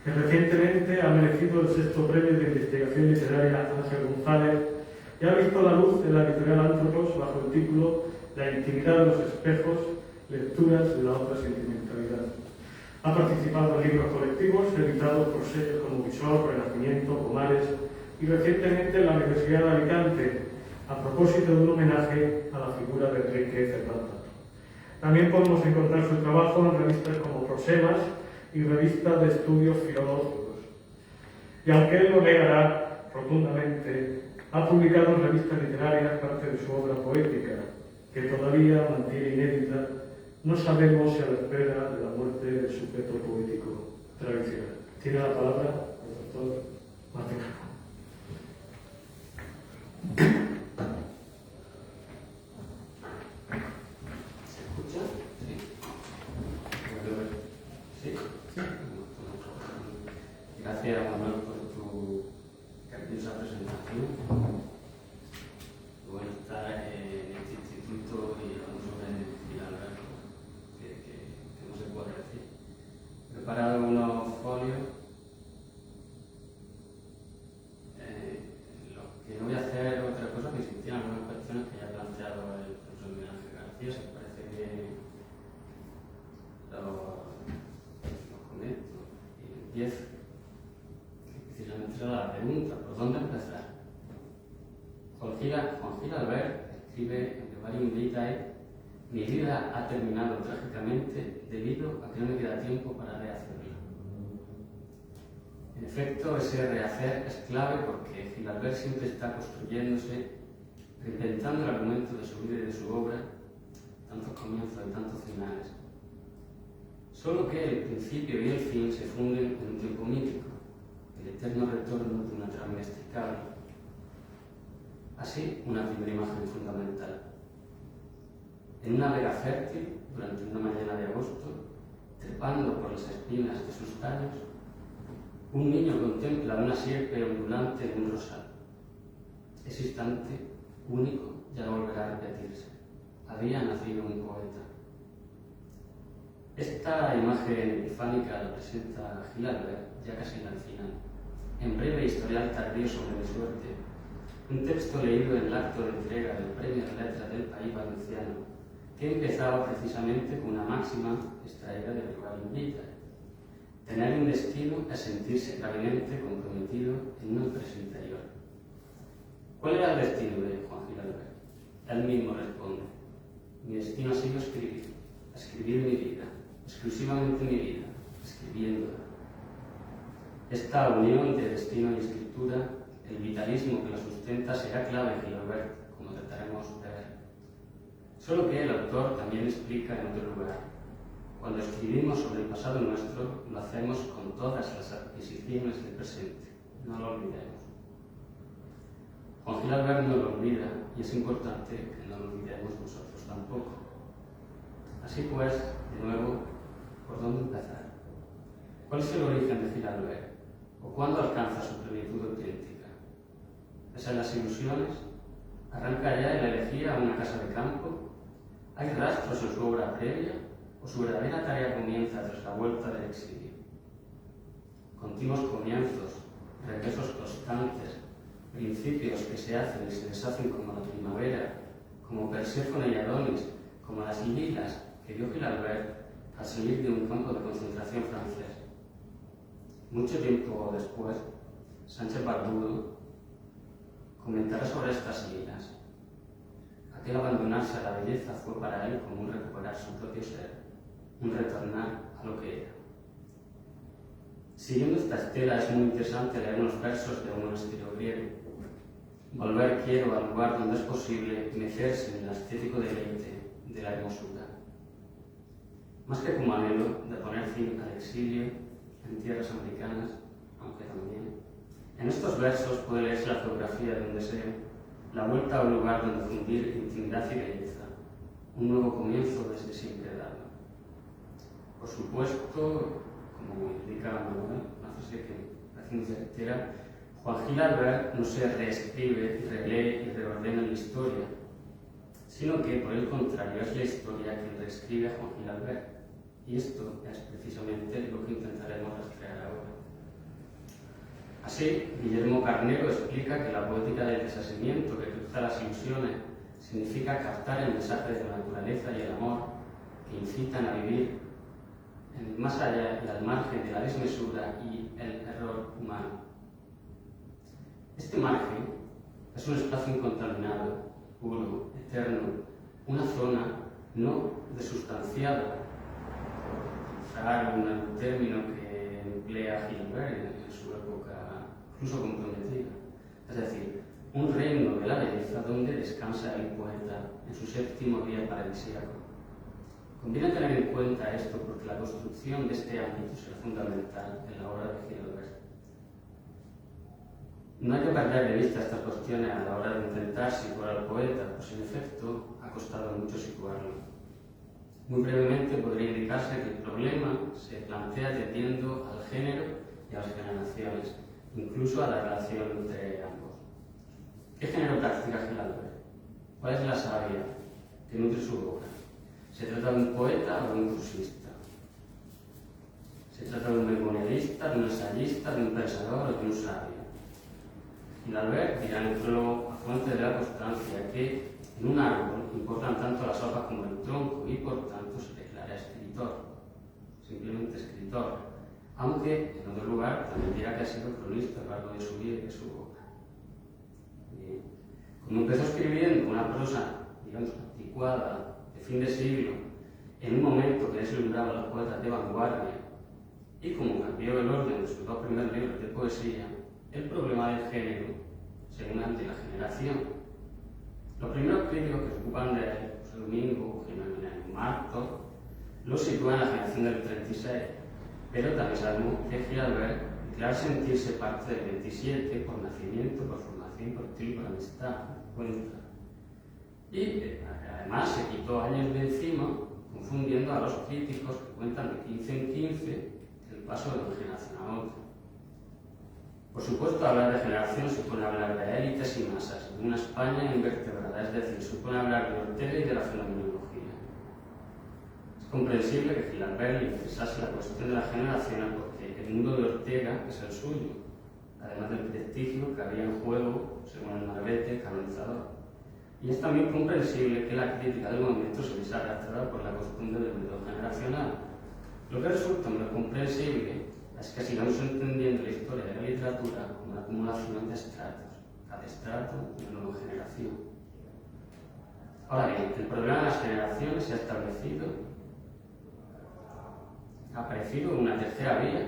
que recientemente ha merecido el 6º premio de investigación literaria Ángel González y ha visto la luz en la editorial Antropos bajo el título La intimidad de los espejos, lecturas de la obra Sentimentalidad. Ha participado en libros colectivos editados por sellos como Visor, Renacimiento, Comares y recientemente en la Universidad de Alicante, a propósito de un homenaje a la figura de Enrique Cervantes. También podemos encontrar su trabajo en revistas como Prosemas y revistas de estudios filológicos. Y aunque él lo negará rotundamente, ha publicado en revistas literarias parte de su obra poética, que todavía mantiene inédita. No sabemos si a la espera de la muerte del sujeto poético tradicional. Tiene la palabra el doctor Martín Fijón. Gracias, Manuel, por tu cariñosa presentación. Bueno, estar en este instituto y hablando sobre Gilabert, que no se puede decir. He preparado unos folios. Lo que no voy a hacer es otra cosa que insistir en algunas cuestiones que ya ha planteado el profesor Miguel Ángel García. Si os parece que los conecto y empiezo. Precisamente será la pregunta, ¿por dónde empezar? Juan Gilabert escribe en Vivarium Vitae: mi vida ha terminado trágicamente debido a que no me queda tiempo para rehacerla. En efecto, ese rehacer es clave porque Gilabert siempre está construyéndose reinventando el argumento de su vida y de su obra, tantos comienzos y tantos finales. Solo que el principio y el fin se funden en un tiempo mítico, el eterno retorno de una trama inextricable. Así, una primera imagen fundamental. En una vega fértil, durante una mañana de agosto, trepando por las espinas de sus tallos, un niño contempla una sierpe ondulante en un rosal. Ese instante, único, ya no volverá a repetirse. Había nacido un poeta. Esta imagen epifánica la presenta Gil Albert, ya casi al final, en breve historial tardío sobre mi suerte, un texto leído en el acto de entrega del Premio de Letras del País Valenciano, que empezaba precisamente con una máxima extraída de Rival Vita: tener un destino es sentirse gravemente comprometido en una empresa interior. ¿Cuál era el destino de Juan Gil Albert? Él mismo responde: mi destino ha sido escribir mi vida, exclusivamente mi vida, escribiéndola. Esta unión de destino y escritura, el vitalismo que la sustenta, será clave en Gil Albert, como trataremos de ver. Solo que el autor también explica en otro lugar: cuando escribimos sobre el pasado nuestro, lo hacemos con todas las adquisiciones del presente, no lo olvidemos. Juan Gil Albert no lo olvida, y es importante que no lo olvidemos nosotros tampoco. Así pues, de nuevo, ¿por dónde empezar? ¿Cuál es el origen de Gil Albert? ¿O cuándo alcanza su plenitud auténtica? ¿Es en las ilusiones? ¿Arranca ya en la elegía a una casa de campo? ¿Hay rastros en su obra previa? ¿O su verdadera tarea comienza tras la vuelta del exilio? Continuos comienzos, regresos constantes, principios que se hacen y se deshacen como la primavera, como Perséfone y Adonis, como las lilas que vio Gil Albert al salir de un campo de concentración francés. Mucho tiempo después, Sánchez Barbudo comentará sobre estas lilas. Aquel abandonarse a la belleza fue para él como un recuperar su propio ser, un retornar a lo que era. Siguiendo esta estela, es muy interesante leer unos versos de un monasterio griego. Volver quiero al lugar donde es posible mecerse en el estético deleite de la hermosura. Más que como anhelo de poner fin al exilio en tierras americanas, aunque también. En estos versos puede leerse la geografía de un deseo, la vuelta a un lugar donde fundir intimidad y belleza, un nuevo comienzo desde siempre dado. Por supuesto, como indica Manuel, una frase que parece muy certera, Juan Gil Albert no se reescribe, relee y reordena la historia, sino que, por el contrario, es la historia quien reescribe a Juan Gil Albert. Y esto es precisamente lo que intentaremos rastrear ahora. Así, Guillermo Carnero explica que la poética del desasimiento que cruza las ilusiones significa captar el mensaje de la naturaleza y el amor que incitan a vivir en el más allá y al margen de la desmesura y el error humano. Este margen es un espacio incontaminado, puro, eterno, una zona no desustanciada, usar un término que emplea Gilbert en su época incluso comprometida. Es decir, un reino de la belleza donde descansa el poeta en su séptimo día paradisíaco. Conviene tener en cuenta esto porque la construcción de este ámbito será fundamental en la obra de Gilbert. No hay que perder de vista estas cuestiones a la hora de intentar situar al poeta, pues en efecto ha costado mucho situarlo. Muy brevemente podría indicarse que el problema se plantea atendiendo al género y a las generaciones, incluso a la relación entre ambos. ¿Qué género practica Gil Albert? ¿Cuál es la savia que nutre su obra? ¿Se trata de un poeta o de un prosista? ¿Se trata de un memorialista, de un ensayista, de un pensador o de un sabio? Gil Albert dirá en el prólogo a fuente de la constancia que en un árbol importan tanto las hojas como el tronco y por tanto se declara escritor, simplemente escritor, aunque en otro lugar también dirá que ha sido cronista a lo largo de su vida y de su obra. Como empezó escribiendo una prosa, digamos, anticuada, de fin de siglo, en un momento que deslumbraba a los poetas de vanguardia, y como cambió el orden de sus dos primeros libros de poesía, el problema del género, según ante la generación, Los primeros críticos que se ocupan de José Domingo, Jiménez Martos, lo sitúan en la generación del 36, pero también sabemos que Gilabert, al sentirse parte del 27 por nacimiento, por formación, por estilo, por amistad, cuenta. Y además se quitó años de encima, confundiendo a los críticos que cuentan de 15 en 15 el paso de una generación a otra. Por supuesto, hablar de generación supone hablar de élites y masas, de una España invertebrada, es decir, supone hablar de Ortega y de la fenomenología. Es comprensible que Gilabert interesase la cuestión de la generación porque el mundo de Ortega es el suyo, además del prestigio que había en juego, según el Marbete, canonizador. Y es también comprensible que la crítica del movimiento se viese arrastrada por la costumbre del método generacional. Lo que resulta muy comprensible es que sigamos entendiendo la historia de la literatura como una acumulación de estratos, cada estrato de una nueva generación. Ahora bien, el problema de las generaciones se ha establecido, ha aparecido una tercera vía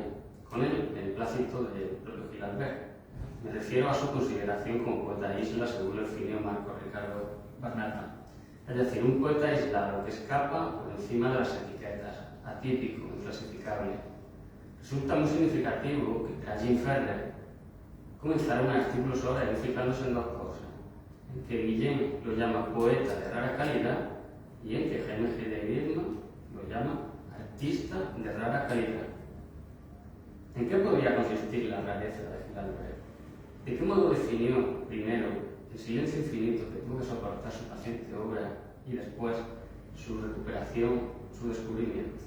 con el beneplácito del propio Gilabert. Me refiero a su consideración como poeta isla según el finio Marco Ricardo Barnata. Es decir, un poeta aislado que escapa por encima de las etiquetas, atípico, inclasificable. Resulta muy significativo que a Jim Ferrer comenzara un artículo sobre él fijándose en dos cosas, en que Guillén lo llama poeta de rara calidad y en que Jaime G. de Viedma lo llama artista de rara calidad. ¿En qué podría consistir la rareza de Gilabert? ¿De qué modo definió, primero, el silencio infinito que tuvo que soportar su paciente obra y después su recuperación, su descubrimiento?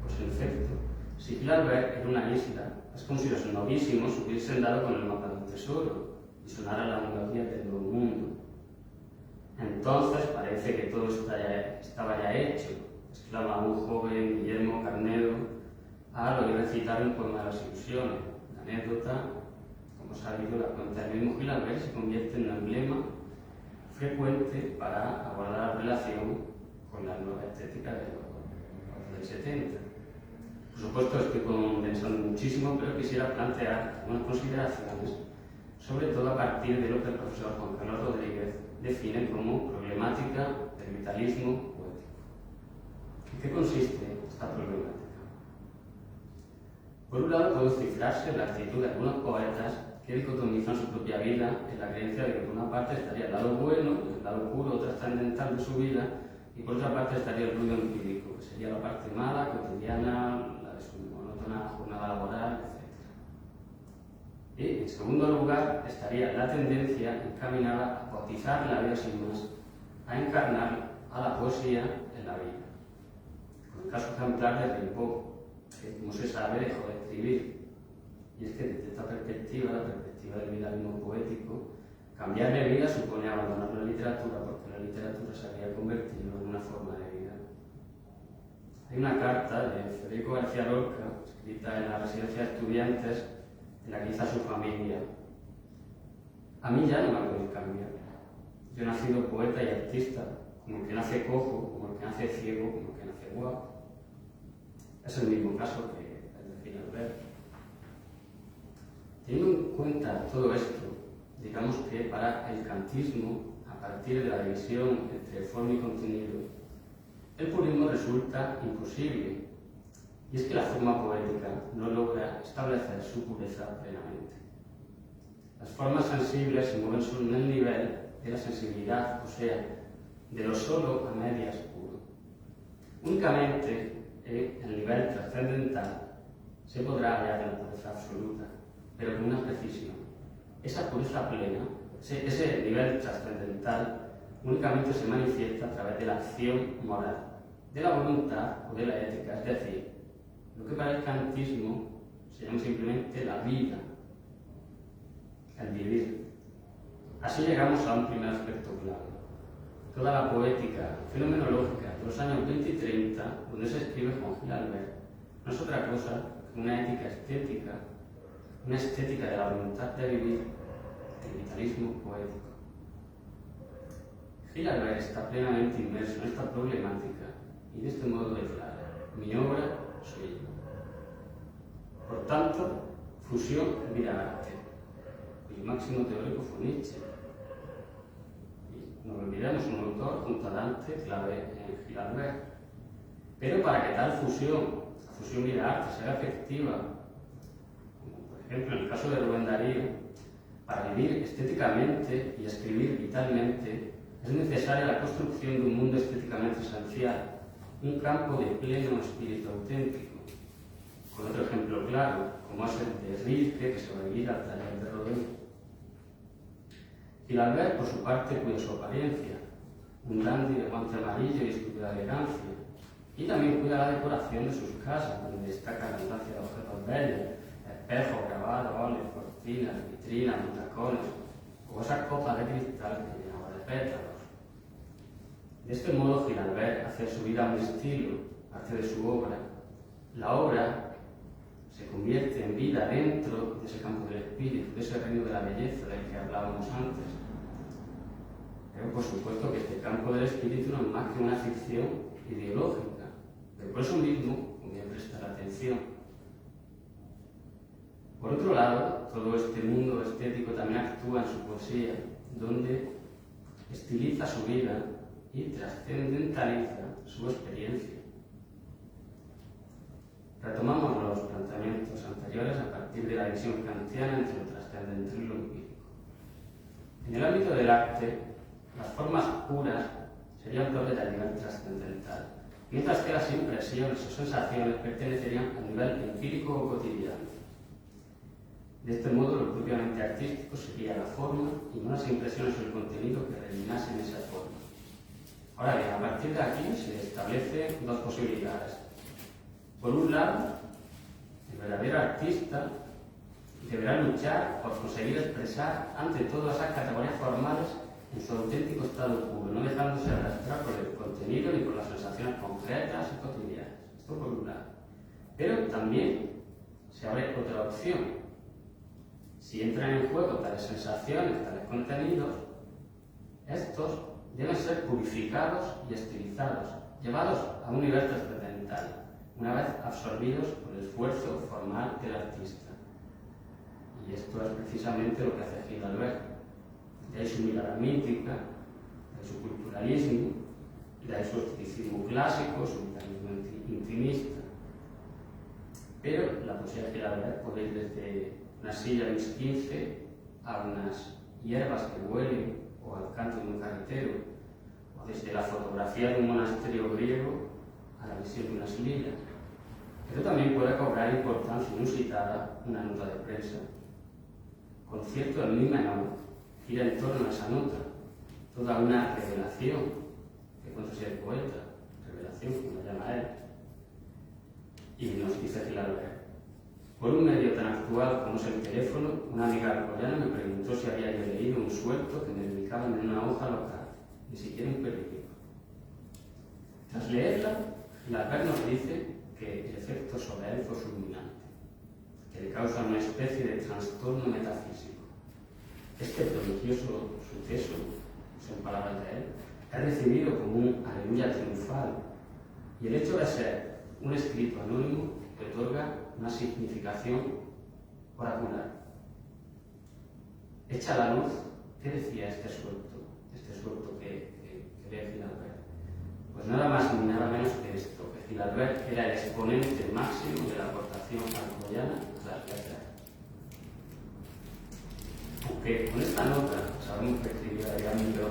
Pues en efecto, si Gilabert era una isla, es como si los novísimos hubiesen dado con el mapa de un tesoro y sonara la melodía de todo el mundo. Entonces parece que todo estaba ya hecho, exclama un joven Guillermo Carnedo al oír recitar un poema de las ilusiones. La anécdota, como sabido, la cuenta el mismo Gilabert, se convierte en un emblema frecuente para abordar la relación con la nueva estética de los del 70. Por supuesto, estoy condensando muchísimo, pero quisiera plantear algunas consideraciones, sobre todo a partir de lo que el profesor Juan Carlos Rodríguez define como problemática del vitalismo poético. ¿En qué consiste esta problemática? Por un lado, puede cifrarse la actitud de algunos poetas que dicotomizan su propia vida en la creencia de que por una parte estaría el lado bueno, el lado puro, trascendental de su vida, y por otra parte estaría el ruido empírico, que sería la parte mala, cotidiana, la de su monótona jornada laboral, etc. Y, en segundo lugar, estaría la tendencia encaminada a cotizar la vida sin más, a encarnar a la poesía en la vida. Con el caso ejemplar de Rimbaud, que, como se sabe, dejó de escribir. Y es que desde esta perspectiva, la perspectiva del vitalismo poético, cambiar de vida supone abandonar la literatura, porque la literatura se había convertido en una forma de vida. Hay una carta de Federico García Lorca, escrita en la residencia de estudiantes, en la que dice a su familia: a mí ya no me podéis cambiar. Yo he nacido poeta y artista, como el que nace cojo, como el que nace ciego, como el que nace guapo. Es el mismo caso que el de Gilabert. Teniendo en cuenta todo esto, digamos que para el kantismo, a partir de la división entre forma y contenido, el purismo resulta imposible. Y es que la forma poética no logra establecer su pureza plenamente. Las formas sensibles se mueven solo en el nivel de la sensibilidad, o sea, de lo solo a medias puro. Únicamente en el nivel trascendental se podrá hallar la pureza absoluta, pero con una precisión. Esa pureza plena, ese nivel trascendental, únicamente se manifiesta a través de la acción moral, de la voluntad o de la ética, es decir, lo que para el kantismo se llama simplemente la vida, el vivir. Así llegamos a un primer aspecto clave. Toda la poética fenomenológica de los años 20 y 30, donde se escribe Juan Gilabert, no es otra cosa que una ética estética, una estética de la voluntad de vivir, el vitalismo poético. Gilabert está plenamente inmerso en esta problemática y de este modo declara: mi obra soy yo. Por tanto, fusión vida-arte, cuyo máximo teórico fue Nietzsche. no lo olvidemos, un autor junto a Dante clave en Gilabert. Pero para que tal fusión, la fusión vida-arte, sea efectiva, como por ejemplo en el caso de Rubén Darío, para vivir estéticamente y escribir vitalmente, es necesaria la construcción de un mundo estéticamente esencial, un campo de pleno espíritu auténtico. Con otro ejemplo claro, como es el de Rilke, que se va a vivir al taller de Rodin. Gilabert, por su parte, cuida su apariencia, un dandy de guante amarillo y estúpida elegancia, y también cuida la decoración de sus casas, donde destaca la abundancia de objetos bellos, espejos, grabados, óleos, cortinas, vitrinas, butacones, o esa copa de cristal que llenaba de pétalos. De este modo, Gilabert hace de su vida un estilo, parte de su obra. La obra se convierte en vida dentro de ese campo del espíritu, de ese reino de la belleza del que hablábamos antes. Pero por supuesto que este campo del espíritu no es más que una ficción ideológica, pero por eso mismo conviene prestar atención. Por otro lado, todo este mundo estético también actúa en su poesía, donde estiliza su vida y trascendentaliza su experiencia. Retomamos los planteamientos anteriores a partir de la visión kantiana entre lo trascendental y lo empírico. En el ámbito del arte, las formas puras serían propias del nivel trascendental, mientras que las impresiones o sensaciones pertenecerían al nivel empírico o cotidiano. De este modo, lo propiamente artístico sería la forma y no las impresiones o el contenido que rellenasen esa forma. Ahora bien, a partir de aquí se establecen dos posibilidades. Por un lado, el verdadero artista deberá luchar por conseguir expresar ante todas esas categorías formales en su auténtico estado puro, no dejándose arrastrar por el contenido ni por las sensaciones concretas y cotidianas. Esto por un lado. Pero también se abre otra opción. Si entran en juego tales sensaciones, tales contenidos, estos deben ser purificados y estilizados, llevados a un nivel trascendental, una vez absorbidos por el esfuerzo formal del artista. Y esto es precisamente lo que hace Gilabert. De ahí su mirada mítica, de su culturalismo, de ahí su esteticismo clásico, su vitalismo intimista. Pero la poesía de Gilabert puede ir desde una silla de mis 15 a unas hierbas que huelen o al canto de un carretero, o desde la fotografía de un monasterio griego a la visión de unas lilas. Pero también puede cobrar importancia inusitada una nota de prensa. Concierto en mi menor gira en torno a esa nota, toda una revelación, que considera el poeta, revelación como la llama él. Y nos dice Gilabert: por un medio tan actual como es el teléfono, una amiga alcoyana me preguntó si había yo leído un suelto que me dedicaban en una hoja local, ni siquiera un periódico. Tras leerla, Gilabert nos dice que el efecto sobre él fue fulminante, que le causa una especie de trastorno metafísico. Este prodigioso suceso, son palabras de él, es recibido como un aleluya triunfal, y el hecho de ser un escrito anónimo le otorga una significación oracular. Hecha la luz, ¿qué decía este suelto que lee Gilabert? Pues nada más ni nada menos que esto, que Gilabert era el exponente máximo de la aportación alcoyana a las letras. Aunque con esta nota sabemos que escribió Adrián Miró,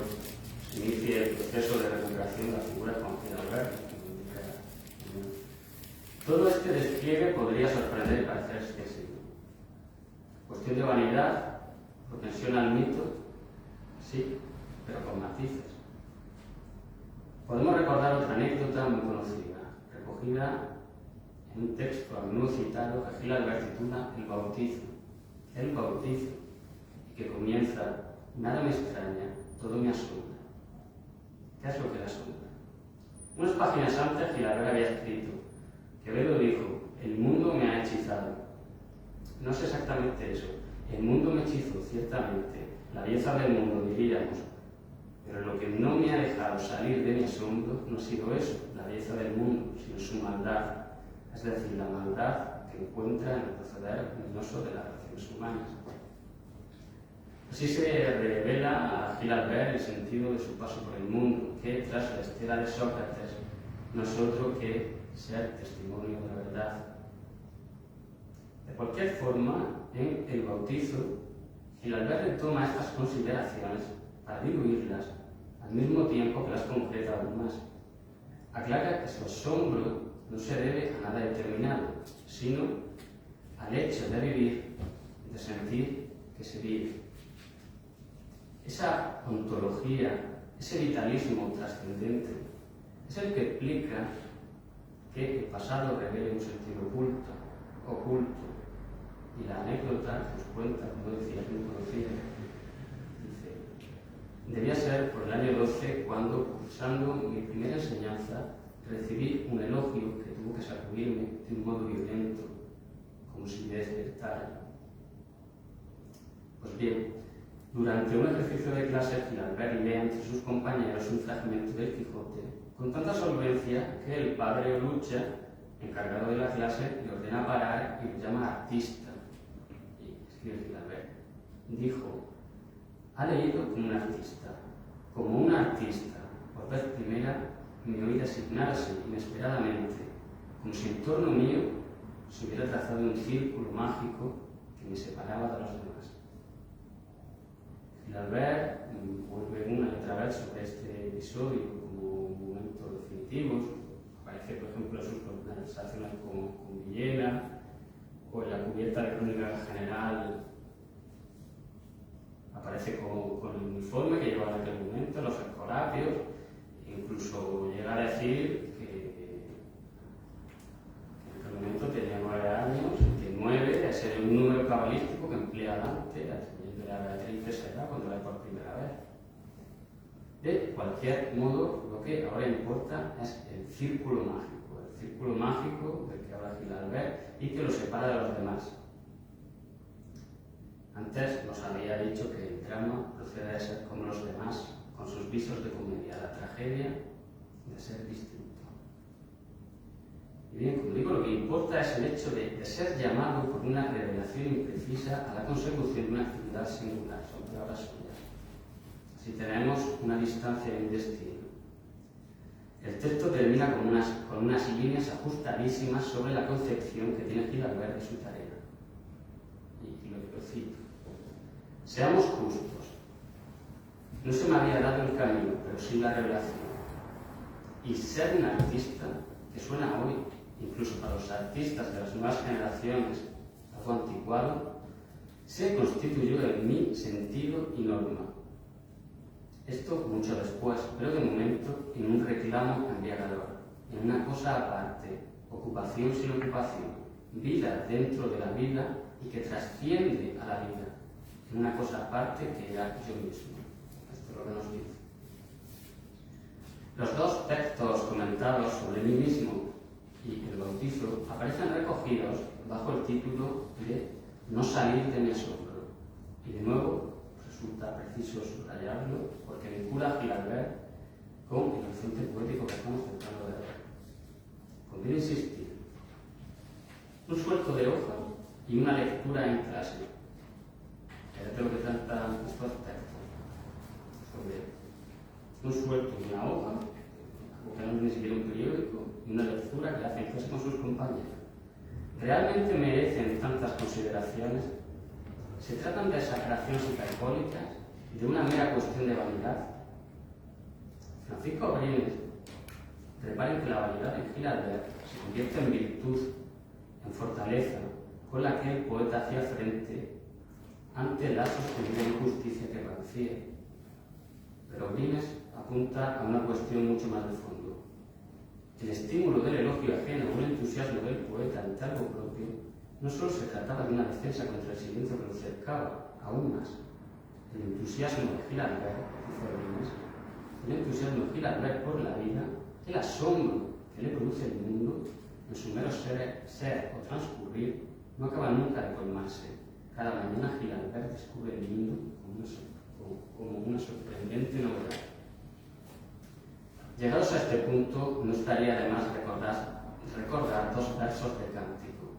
se inicia el proceso de recuperación de la figura con Gilabert. Todo este despliegue podría sorprender y parecer excesivo. Cuestión de vanidad, propensión al mito, sí, pero con matices. Podemos recordar otra anécdota muy conocida, recogida en un texto a menudo citado que Gilabert titula El bautizo. El bautizo, y que comienza: nada me extraña, todo me asombra. ¿Qué es lo que le asombra? Unas páginas antes Gilabert había escrito: Quevedo dijo, el mundo me ha hechizado. No es exactamente eso. El mundo me hechizó, ciertamente. La belleza del mundo, diríamos. Pero lo que no me ha dejado salir de mi asombro no ha sido eso, la belleza del mundo, sino su maldad. Es decir, la maldad que encuentra en el proceder luminoso de las relaciones humanas. Así se revela a Gil Albert el sentido de su paso por el mundo, que tras la estela de Sócrates no es otro que ser testimonio de la verdad. De cualquier forma, en el bautizo, Gil Albert retoma estas consideraciones para diluirlas al mismo tiempo que las concreta aún más. Aclara que su asombro no se debe a nada determinado, sino al hecho de vivir, de sentir que se vive. Esa ontología, ese vitalismo trascendente, es el que explica que el pasado revele un sentido oculto, y la anécdota nos cuenta, como decía, muy conocida. Dice: debía ser por el año 12 cuando, cursando mi primera enseñanza, recibí un elogio que tuvo que sacudirme de un modo violento, como si me despertara. Pues bien, durante un ejercicio de clase, Gil Albert lee ante sus compañeros un fragmento del Quijote con tanta solvencia que el padre Olucha, encargado de la clase, le ordena parar y lo llama artista. Y escribe Gil Albert: dijo, ha leído como un artista. Como un artista, por vez primera, me oí designarse inesperadamente, como si en torno mío se hubiera trazado un círculo mágico que me separaba de los demás. Gil Albert vuelve una y otra vez sobre este episodio como un momento definitivo. Aparece, por ejemplo, en sus conversaciones con Villena, o en la cubierta de Crónica General aparece con el uniforme que llevaba en aquel momento, los escolapios. Incluso llega a decir que en aquel momento tenía 9 años, que 9 es un número cabalístico que emplea Dante, atribuyendo a Beatriz de esa edad cuando la ve por primera vez. De cualquier modo, lo que ahora importa es el círculo mágico del que habla Gil Albert y que lo separa de los demás. Antes nos había dicho que el drama procede de ser como los demás, con sus visos de comedia, la tragedia de ser distinto. Y bien, como digo, lo que importa es el hecho de ser llamado por una revelación imprecisa a la consecución de una actividad singular, son palabras suyas. Así tenemos una distancia y un destino. El texto termina con unas líneas ajustadísimas sobre la concepción que tiene Gil Albert de su tarea. Y lo cito: seamos justos. No se me había dado el camino, pero sí la revelación. Y ser un artista, que suena hoy, incluso para los artistas de las nuevas generaciones, algo anticuado, se constituyó en mí sentido y norma. Esto mucho después, pero de momento en un reclamo embriagador, en una cosa aparte, ocupación sin ocupación, vida dentro de la vida y que trasciende a la vida, en una cosa aparte que era yo mismo. Esto es lo que nos dice. Los dos textos comentados sobre mí mismo y el bautizo aparecen recogidos bajo el título de No salir de mi asombro. Y de nuevo resulta preciso subrayarlo porque vincula a Gil Albert con el horizonte poético que estamos tratando de ver. Conviene insistir: un suelto de hoja y una lectura en clase. Fíjate lo que tratan estos textos sobre un suelto de una hoja, algo que no es ni siquiera un periódico, y una lectura que hace en clase con sus compañeros. ¿Realmente merecen tantas consideraciones? ¿Se tratan de exageraciones hiperbólicas, de una mera cuestión de vanidad? Francisco Abrines, reparen que la vanidad en Gil Albert se convierte en virtud, en fortaleza, con la que el poeta hacía frente ante la sostenida injusticia que padecía. Pero Abrines apunta a una cuestión mucho más de fondo. El estímulo del elogio ajeno o el entusiasmo del poeta ante algo propio no solo se trataba de una defensa contra el silencio que lo cercaba, aún más. El entusiasmo de Gil Albert, dice Abrines, el entusiasmo de Gil Albert por la vida, el asombro que le produce el mundo, en su mero ser o transcurrir, no acaba nunca de colmarse. Cada mañana Gil Albert descubre el mundo como una sorprendente novedad. Llegados a este punto, no estaría de más recordar dos versos de Cántico.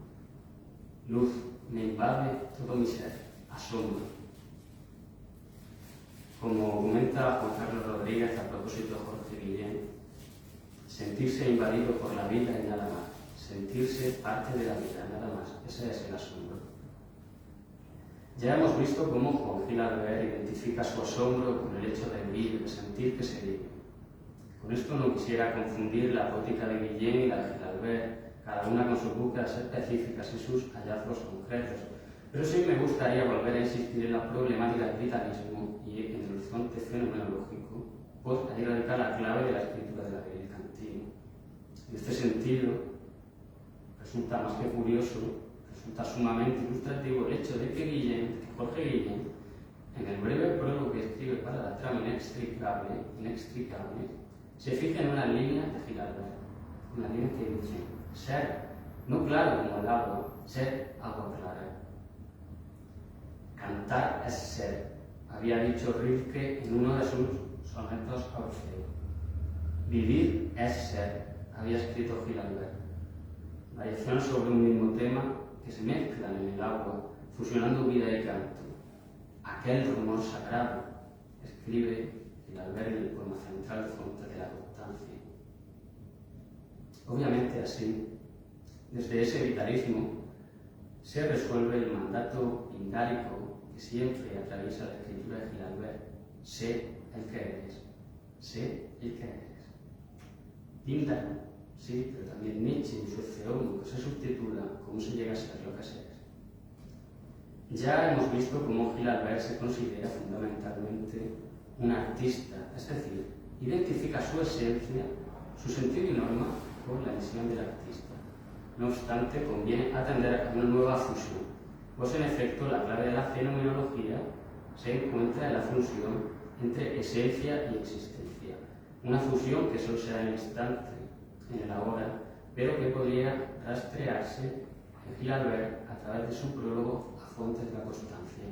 Luz me invade todo mi ser, asombro. Como comenta Juan Carlos Rodríguez a propósito de Jorge Guillén, sentirse invadido por la vida y nada más, sentirse parte de la vida, nada más, ese es el asombro. Ya hemos visto cómo Juan Gil Albert identifica su asombro con el hecho de vivir, de sentir que se vive. Con esto no quisiera confundir la poética de Guillén y la de Gil Albert, cada una con sus búsquedas específicas y sus hallazgos concretos, pero sí me gustaría volver a insistir en la problemática del vitalismo y en el horizonte fenomenológico, pues ahí radica la clave de la escritura de la Virgen Cantina. En este sentido, resulta más que curioso, resulta sumamente ilustrativo el hecho de que Jorge Guillén, en el breve prólogo que escribe para la trama inextricable, se fija en una línea de Gil Albert, una línea que dice: ser, no claro como el agua, ser agua clara. Cantar es ser, había dicho Rilke en uno de sus sonetos a Orfeo. Vivir es ser, había escrito Gil Albert. Variaciones sobre un mismo tema que se mezclan en el agua, fusionando vida y canto. Aquel rumor sagrado, escribe Gil Albert en el poema central Fuente de la Constancia. Obviamente así, desde ese vitalismo se resuelve el mandato pindárico que siempre atraviesa la escritura de Gil Albert: sé el que eres, sé el que eres. Píndaro, sí, pero también Nietzsche en su Ecce que se subtitula ¿Cómo se llega a ser lo que se es? Ya hemos visto cómo Gil Albert se considera fundamentalmente un artista, es decir, identifica su esencia, su sentido y norma con la misión del artista. No obstante, conviene atender a una nueva fusión, pues en efecto la clave de la fenomenología se encuentra en la fusión entre esencia y existencia. Una fusión que solo será en el instante, en el ahora, pero que podría rastrearse en Gil Albert a través de su prólogo a Fuentes de la Constancia.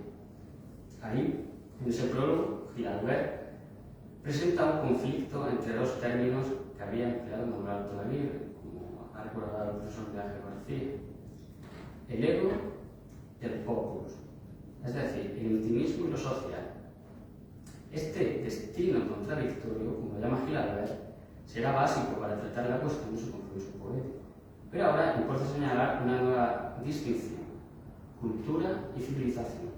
Ahí, en ese prólogo, Gil Albert presenta un conflicto entre dos términos que había empleado Manuel Altoaguirre, como ha recordado el profesor Ángel García: el ego y el populus, es decir, el intimismo y lo social. Este destino contradictorio, como lo llama Gil Albert, será básico para tratar la cuestión de su compromiso poético. Pero ahora importa señalar una nueva distinción: cultura y civilización.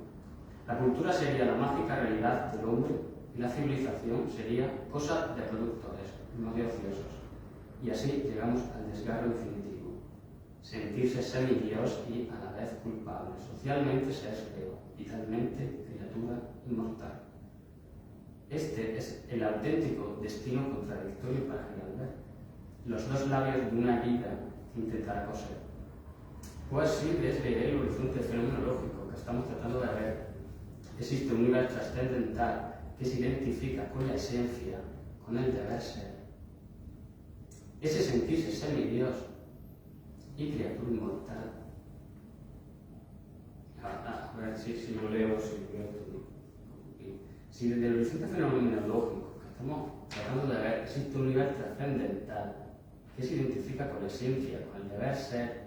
La cultura sería la mágica realidad del hombre y la civilización sería cosa de productores, no de ociosos. Y así llegamos al desgarro definitivo: sentirse semidios y a la vez culpable, socialmente se es feo, vitalmente criatura inmortal. Este es el auténtico destino contradictorio para Gil Albert, los dos labios de una vida que intentará coser. Pues sí, desde el horizonte fenomenológico que estamos tratando de ver, existe un nivel trascendental que se identifica con la esencia, con el deber ser. Ese sentirse semidios y criatura inmortal. A ver si lo leo, si lo veo. Si desde el horizonte fenomenológico que estamos tratando de ver existe un nivel trascendental que se identifica con la esencia, con el deber ser,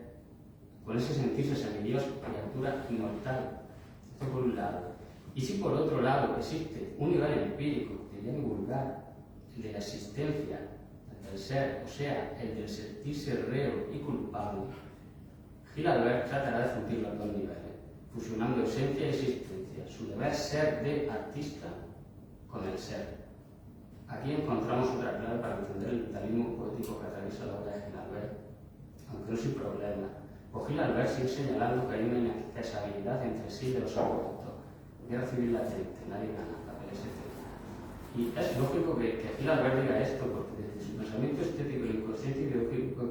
con ese sentirse semidios, criatura inmortal, esto por un lado. Y si por otro lado existe un nivel empírico, diría vulgar, el de la existencia, el del ser, o sea, el del sentirse reo y culpable, Gil Albert tratará de fundir los dos niveles, fusionando esencia y existencia, su deber ser de artista con el ser. Aquí encontramos otra clave para entender el vitalismo poético que atraviesa la obra de Gil Albert, aunque no sin problema. Pues Gil Albert sigue señalando que hay una inaccesibilidad entre sí de los opuestos, guerra civil latente, nadie gana, la PSC. Y es lógico que Gil Albert diga esto, porque desde su pensamiento estético y el inconsciente ideológico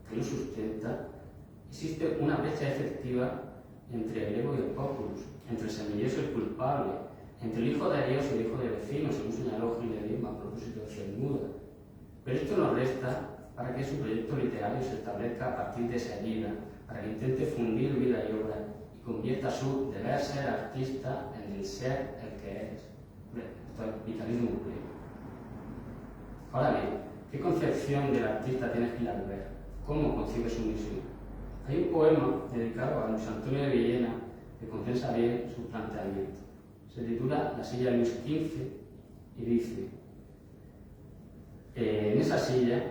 que lo sustenta, existe una brecha efectiva entre el ego y el populus, entre el semilloso y el culpable, entre el hijo de Dios y el hijo de vecino, según señaló Gil Albert a propósito de Cernuda. Pero esto no resta para que su proyecto literario se establezca a partir de esa herida, para que intente fundir vida y obra y convierta su deber ser artista en el ser el que eres. Esto es vitalismo puro. Ahora bien, ¿qué concepción del artista tiene Gil Albert? ¿Cómo concibe su misión? Hay un poema dedicado a Luis Antonio de Villena que condensa bien su planteamiento. Se titula La silla de Luis XV y dice: en esa silla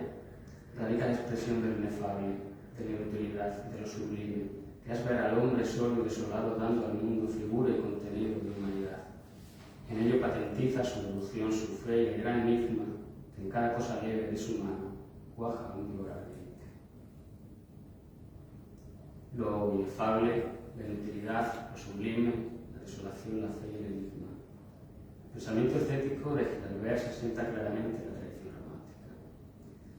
radica la expresión del inefable, de la inutilidad, de lo sublime, que es ver al hombre solo y desolado dando al mundo figura y contenido de humanidad. En ello patentiza su devoción, su fe y el gran enigma que en cada cosa leve de su mano cuaja un vigor ardiente. Lo inefable, la inutilidad, lo sublime, la desolación, la fe y el enigma. El pensamiento estético de Gilalbert se asienta claramente en la tradición romántica.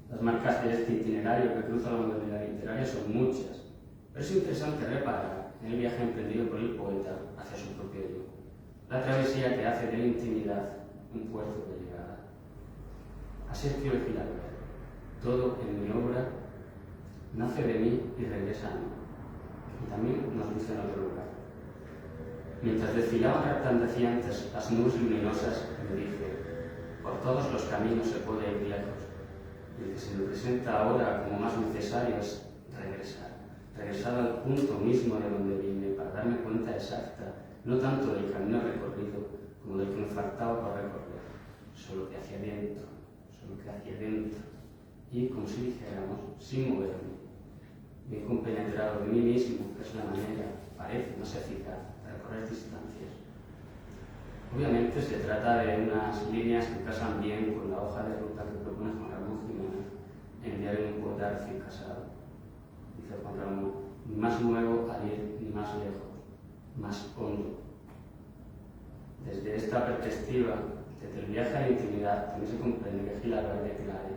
Las marcas de este itinerario que cruza la modernidad literaria son muchas, pero es interesante reparar en el viaje emprendido por el poeta hacia su propio yo, la travesía que hace de la intimidad un puerto de llegada. Así escribe Gilalbert: todo en mi obra nace de mí y regresa a mí. Y también nos dice en otro lugar: mientras desfilaban resplandecientes las nubes luminosas, me dije: por todos los caminos se puede ir lejos, y el que se me presenta ahora como más necesario es regresar al punto mismo de donde vine, para darme cuenta exacta, no tanto del camino recorrido, como del que me faltaba por recorrer, solo que hacia adentro, y como si dijéramos, sin moverme, bien compenetrado de mí mismo, que es la manera, parece más eficaz, de recorrer distancias. Obviamente se trata de unas líneas que casan bien con la hoja de ruta que propone Juan Ramón Jiménez en el diario de un poeta recién casado. Dice Juan Ramón: ni más nuevo al ir, ni más lejos, más hondo. Desde esta perspectiva, desde el viaje a la intimidad, también se comprende que Gilalbert declare: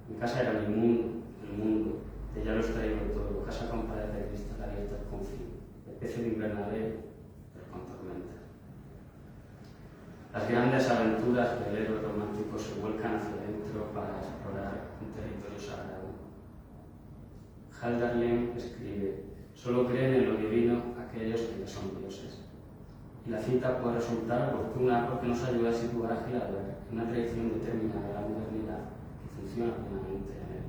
mi casa era mi mundo, el mundo, de ella lo extraigo todo, casa con paredes de cristal abiertas con fin, especie de invernadero, pero con tormentas. Las grandes aventuras del héroe romántico se vuelcan hacia adentro para explorar un territorio sagrado. Hölderlin escribe: solo creen en lo divino aquellos que ya son dioses. Y la cita puede resultar oportuna porque nos ayuda a situar a Gilalbert en una tradición determinada de la modernidad que funciona plenamente en él.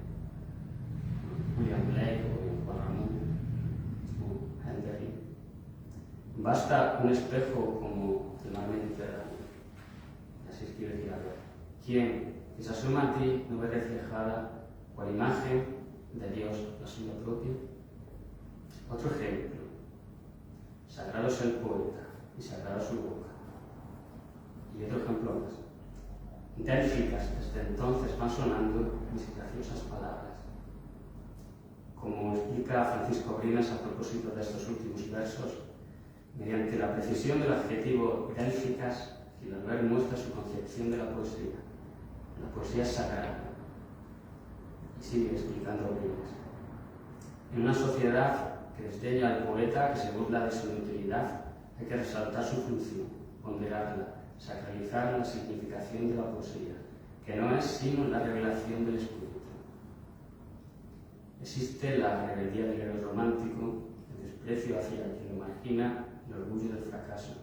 William Blake o Juan Ramón o Hölderlin. Basta un espejo como el mar Mediterráneo. Así escribe Gilalbert: quien se asoma a ti no ve reflejada cual imagen de Dios la suya propia. Otro ejemplo: sagrado es el poeta y sagrada su boca. Y otro ejemplo más: délficas desde entonces van sonando mis graciosas palabras. Como explica Francisco Brines a propósito de estos últimos versos, mediante la precisión del adjetivo délficas, Gilalbert muestra su concepción de la poesía. La poesía es sagrada. Y sigue explicando Brines: en una sociedad que desdeña al poeta, que se burla de su inutilidad, hay que resaltar su función, ponderarla, sacralizar la significación de la poesía, que no es sino la revelación del espíritu. Existe la rebeldía del héroe romántico, el desprecio hacia quien lo margina, el orgullo del fracaso.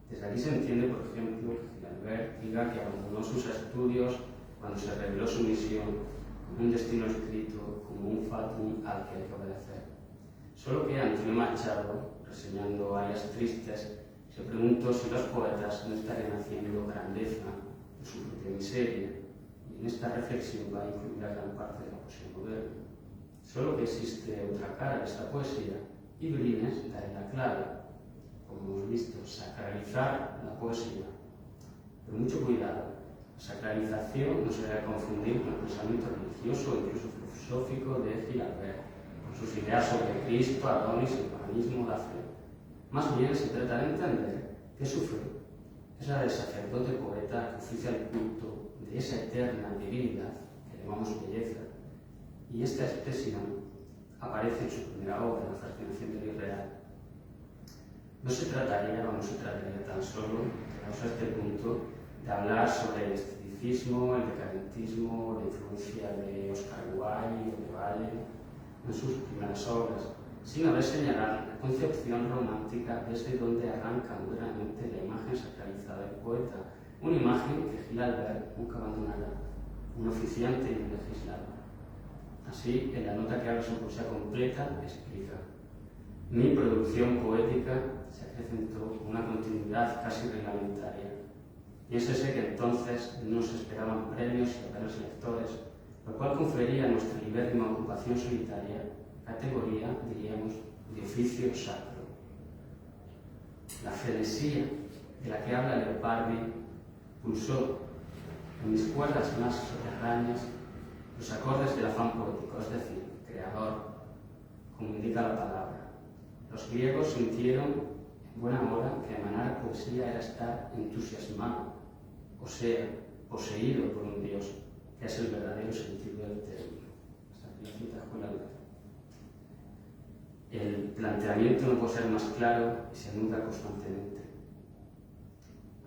Desde aquí se entiende, por ejemplo, que Gilalbert diga que abandonó sus estudios cuando se reveló su misión, como un destino escrito, como un fatum al que hay que obedecer. Solo que Antonio Machado, reseñando áreas tristes, se preguntó si los poetas no estarían haciendo grandeza de su propia miseria, y en esta reflexión va a incluir a gran parte de la poesía moderna. Solo que existe otra cara de esta poesía, y Brines da en la clave, como hemos visto, sacralizar la poesía. Pero mucho cuidado, la sacralización no se debe confundir con el pensamiento religioso o incluso filosófico de Gilalbert, con sus ideas sobre Cristo, Adonis, el paganismo, la fe. Más bien se trata de entender que su fe es la del sacerdote poeta que oficia el culto de esa eterna divinidad que llamamos belleza, y esta expresión aparece en su primera obra, La fascinación del irreal. No se trataría tan solo, llegados a este punto, de hablar sobre el esteticismo, el decadentismo, la influencia de Oscar Wilde o de Valle en sus primeras obras, sino de señalar la concepción romántica desde donde arranca modernamente la imagen sacralizada del poeta, una imagen que Gilalbert nunca abandonará, un oficiante y un legislador. Así, en la nota que habla su poesía completa, explica: mi producción poética se acrecentó con una continuidad casi reglamentaria. Piénsese que entonces no se esperaban premios y apenas electores, lo cual confería a nuestra libérrima ocupación solitaria categoría, diríamos, de oficio sacro. La frenesía de la que habla Leopardi pulsó en mis cuerdas más subterráneas los acordes del afán poético, es decir, creador, como indica la palabra. Los griegos sintieron en buena hora que emanar poesía era estar entusiasmado, o sea, poseído por un dios, que es el verdadero sentido del término. Hasta aquí la cita con la letra. El planteamiento no puede ser más claro y se anuda constantemente.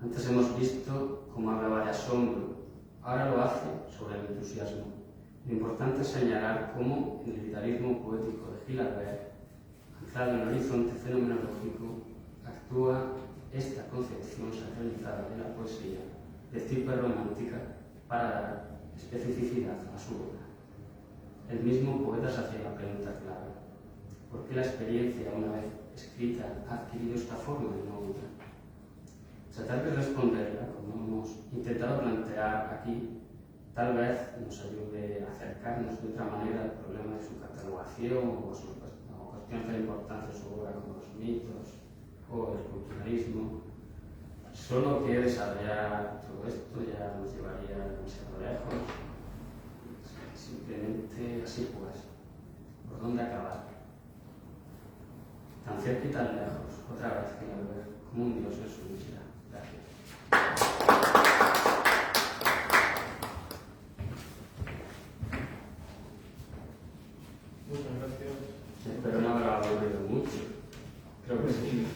Antes hemos visto cómo hablaba de asombro, ahora lo hace sobre el entusiasmo. Lo importante es señalar cómo en el vitalismo poético de Gilabert, anclado en el horizonte fenomenológico, actúa esta concepción sacralizada de la poesía de tipo romántica para dar especificidad a su obra. El mismo poeta se hacía la pregunta clave: ¿por qué la experiencia, una vez escrita, ha adquirido esta forma y no otra? Tratar de responderla, como hemos intentado plantear aquí, tal vez nos ayude a acercarnos de otra manera al problema de su catalogación o cuestiones de importancia de su obra como los mitos o el culturalismo. Solo que desarrollar todo esto ya nos llevaría demasiado lejos. Simplemente así pues, ¿por dónde acabar? Tan cerca y tan lejos, otra vez que al ver como un dios en su isla. Gracias. Muchas gracias. Espero no haber aburrido mucho. Creo que sí.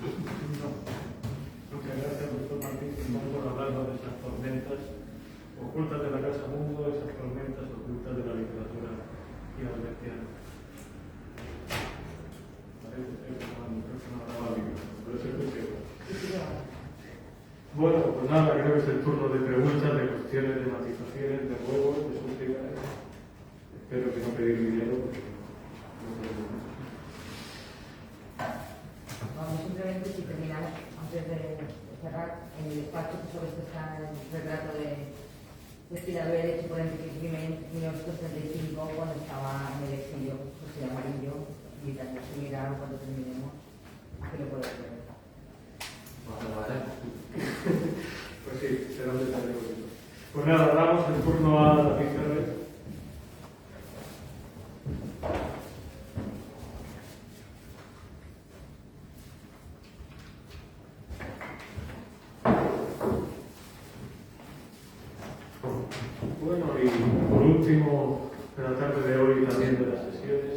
Muchas gracias, doctor Martín Simón, por hablarnos de esas tormentas ocultas de la Casa Mundo, esas tormentas ocultas de la literatura gilbertiana. Parece ser que no hablaba bien, pero eso es cierto. Bueno, pues nada, creo que es el turno de preguntas, de cuestiones, de matizaciones, de juegos, de súplicas. Espero que no pedir dinero, porque no podemos. Vamos, simplemente si terminar, antes de cerrar, en el espacio que sobre este está el retrato de Gilabert hecho por Enrique Climent en 1935, cuando estaba en el exilio, José Amarillo, y también se miraron cuando terminemos, que lo puedes ver. Pues sí, será un detalle bonito. Pues nada, damos el turno a David Ferrer. Bueno, y por último, en la tarde de hoy también de las sesiones,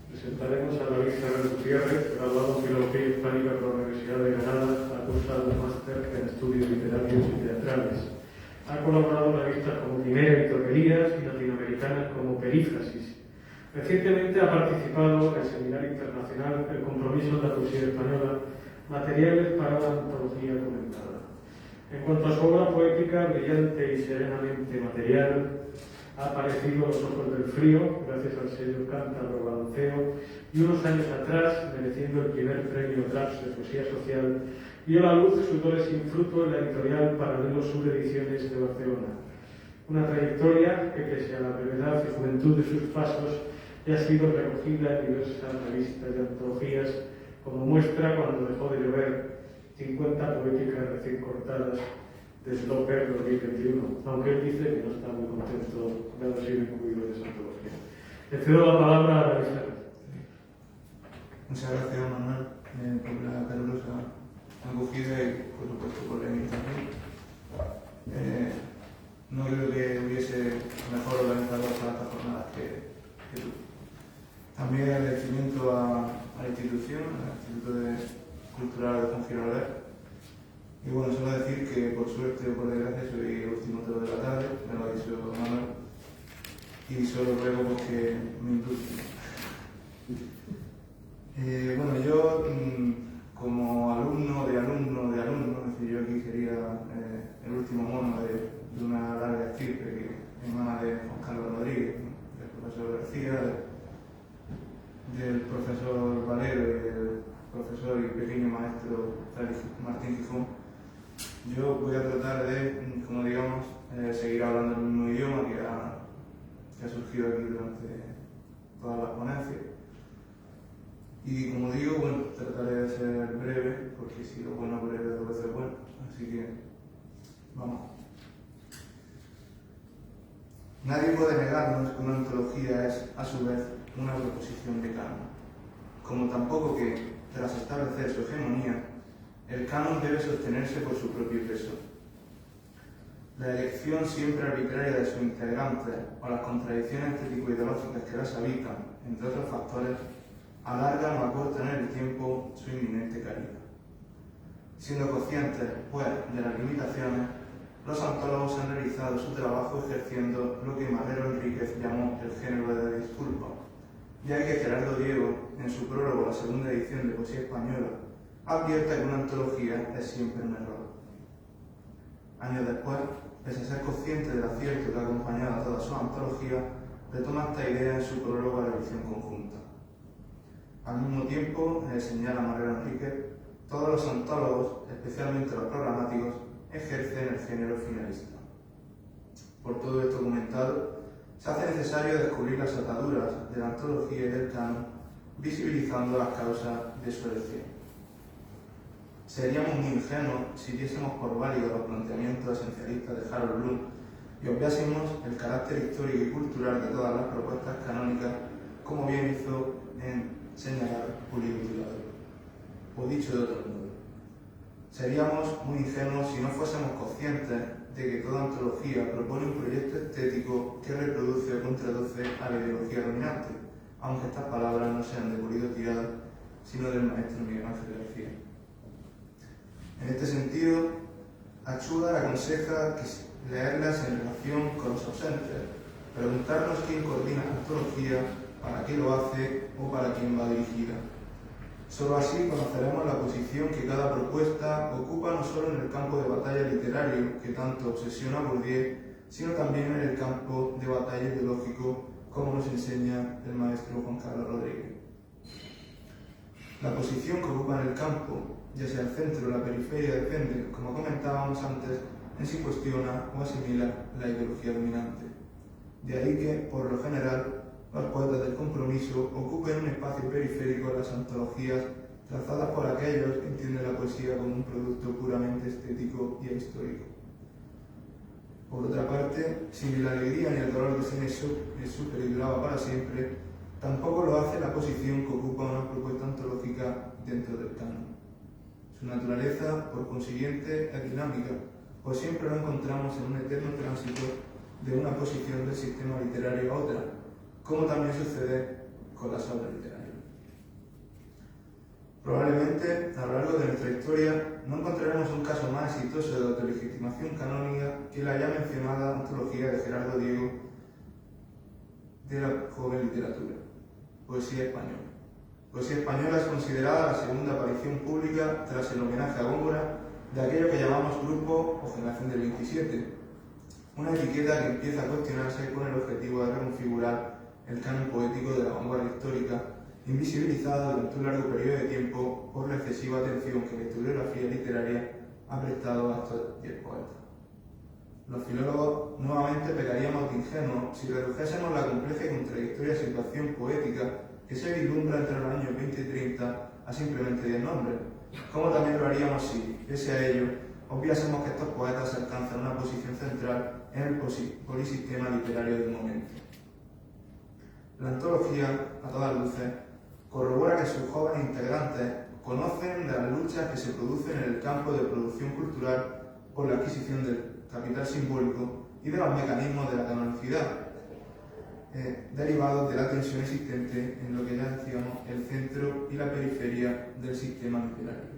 presentaremos a David Ferrer Gutiérrez, graduado en Filología Hispánica por la Universidad de Granada, ha cursado un máster en Estudios Literarios y Teatrales. Ha colaborado en revistas como Quimera Editorialías y latinoamericanas como Perífrasis. Recientemente ha participado en el Seminario Internacional El Compromiso de la Poesía Española, Materiales para la Antología Comentada. En cuanto a su obra poética, brillante y serenamente material, ha aparecido Los Ojos del Frío, gracias al sello Cántaro Balanceo, y unos años atrás, mereciendo el primer premio Draps de Poesía Social, vio la luz su Dores sin fruto en la editorial Paralelo Sur Ediciones de Barcelona. Una trayectoria que, pese a la brevedad y juventud de sus pasos, ya ha sido recogida en diversas revistas y antologías, como muestra cuando dejó de llover 50 poéticas recién cortadas de Sloper 2021, aunque él dice que no está muy contento de haber sido incluido en esa antología. Le cedo la palabra a David Ferrer. Muchas gracias, Manuel, por la calurosa acogida y, por supuesto, por la invitación. No creo que hubiese mejor organizador para estas jornadas que tú. También agradecimiento a la institución, al Instituto Cultural de Juan Gilabert. Y bueno, solo decir que por suerte o por desgracia soy el último toro de la tarde, me lo ha dicho Manuel, y solo ruego pues, que me indulten. Bueno, yo como alumno, es decir, yo aquí sería el último mono de una larga estirpe que emana de Juan Carlos Rodríguez, del profesor García, del profesor Valero y del profesor y pequeño maestro Félix Martín Gijón. Yo voy a tratar de, como digamos, seguir hablando el mismo idioma que ha surgido aquí durante todas las ponencias. Y como digo, bueno, trataré de ser breve, porque si lo bueno breve dos veces bueno. Así que, vamos. Nadie puede negarnos que una ontología es, a su vez, una proposición de canon. Como tampoco que, tras establecer su hegemonía, el canon debe sostenerse por su propio peso. La elección siempre arbitraria de sus integrantes o las contradicciones estético-ideológicas que las habitan, entre otros factores, alargan o acortan en el tiempo su inminente caída. Siendo conscientes, pues, de las limitaciones, los antólogos han realizado su trabajo ejerciendo lo que Marrero Enríquez llamó el género de la disculpa, ya que Gerardo Diego, en su prólogo a la segunda edición de Poesía Española, advierte que una antología es siempre un error. Años después, pese a ser consciente del acierto que ha acompañado a toda su antología, retoma esta idea en su prólogo a la edición conjunta. Al mismo tiempo, señala Marrero Enríquez, todos los antólogos, especialmente los programáticos, ejercen el género finalista. Por todo esto comentado, se hace necesario descubrir las ataduras de la antología y del canon, visibilizando las causas de su elección. Seríamos muy ingenuos si diésemos por válidos los planteamientos esencialistas de Harold Bloom y obviásemos el carácter histórico y cultural de todas las propuestas canónicas, como bien hizo en señalar Pulido Tirado. O dicho de otro modo, seríamos muy ingenuos si no fuésemos conscientes de que toda antología propone un proyecto estético que reproduce o contraduce a la ideología dominante, aunque estas palabras no sean de Pulido Tirado, sino del maestro Miguel Ángel García. En este sentido, Achugar aconseja que leerlas en relación con los ausentes, preguntarnos quién coordina la antología, para qué lo hace o para quién va dirigida. Solo así conoceremos la posición que cada propuesta ocupa no solo en el campo de batalla literario que tanto obsesiona a Bourdieu, sino también en el campo de batalla ideológico, como nos enseña el maestro Juan Carlos Rodríguez. La posición que ocupa en el campo, ya sea el centro o la periferia, depende, como comentábamos antes, en si cuestiona o asimila la ideología dominante. De ahí que, por lo general, los poetas del compromiso ocupen un espacio periférico en las antologías trazadas por aquellos que entienden la poesía como un producto puramente estético y histórico. Por otra parte, si ni la alegría ni el dolor de ser súper y duraba para siempre, tampoco lo hace la posición que ocupa una propuesta antológica dentro del canon. Su naturaleza, por consiguiente, es dinámica, pues siempre lo encontramos en un eterno tránsito de una posición del sistema literario a otra, como también sucede con las obras literarias. Probablemente, a lo largo de nuestra historia, no encontraremos un caso más exitoso de autolegitimación canónica que la ya mencionada antología de Gerardo Diego de la joven literatura, Poesía Española. Poesía Española es considerada la segunda aparición pública tras el homenaje a Góngora de aquello que llamamos Grupo o Generación del 27, una etiqueta que empieza a cuestionarse con el objetivo de reconfigurar el canon poético de la vanguardia histórica, invisibilizado durante un largo periodo de tiempo por la excesiva atención que la historiografía literaria ha prestado a estos 10 poetas. Los filólogos nuevamente pecaríamos de ingenuos si redujésemos la compleja y contradictoria situación poética que se vislumbra entre los años 20 y 30 a simplemente 10 nombres, como también lo haríamos si, pese a ello, obviásemos que estos poetas alcanzan una posición central en el polisistema literario del momento. La antología, a todas luces, corrobora que sus jóvenes integrantes conocen de las luchas que se producen en el campo de producción cultural por la adquisición del capital simbólico y de los mecanismos de la canonicidad, derivados de la tensión existente en lo que ya decíamos el centro y la periferia del sistema literario.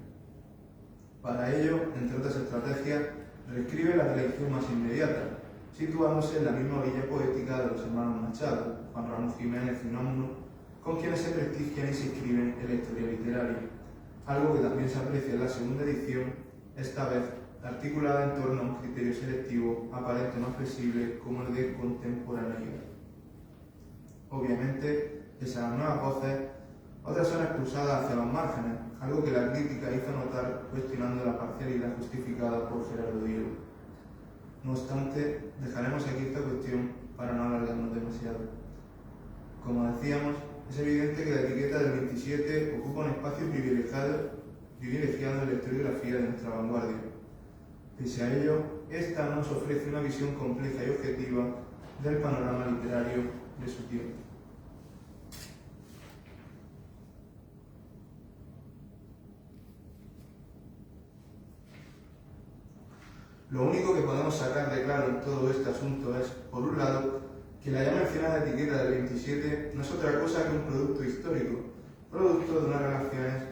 Para ello, entre otras estrategias, reescribe la tradición más inmediata, situándose en la misma orilla poética de los hermanos Machado, Juan Ramón Jiménez y Unamuno, con quienes se prestigian y se inscriben en la historia literaria, algo que también se aprecia en la segunda edición, esta vez articulada en torno a un criterio selectivo aparente más flexible como el de contemporaneidad. Obviamente, pese a las nuevas voces, otras son expulsadas hacia los márgenes, algo que la crítica hizo notar cuestionando la parcialidad justificada por Gerardo Diego. No obstante, dejaremos aquí esta cuestión para no alargarnos demasiado. Como decíamos, es evidente que la etiqueta del 27 ocupa un espacio privilegiado en la historiografía de nuestra vanguardia. Pese a ello, esta nos ofrece una visión compleja y objetiva del panorama literario de su tiempo. Lo único que podemos sacar de claro en todo este asunto es, por un lado, que la ya mencionada etiqueta del 27 no es otra cosa que un producto histórico, producto de unas relaciones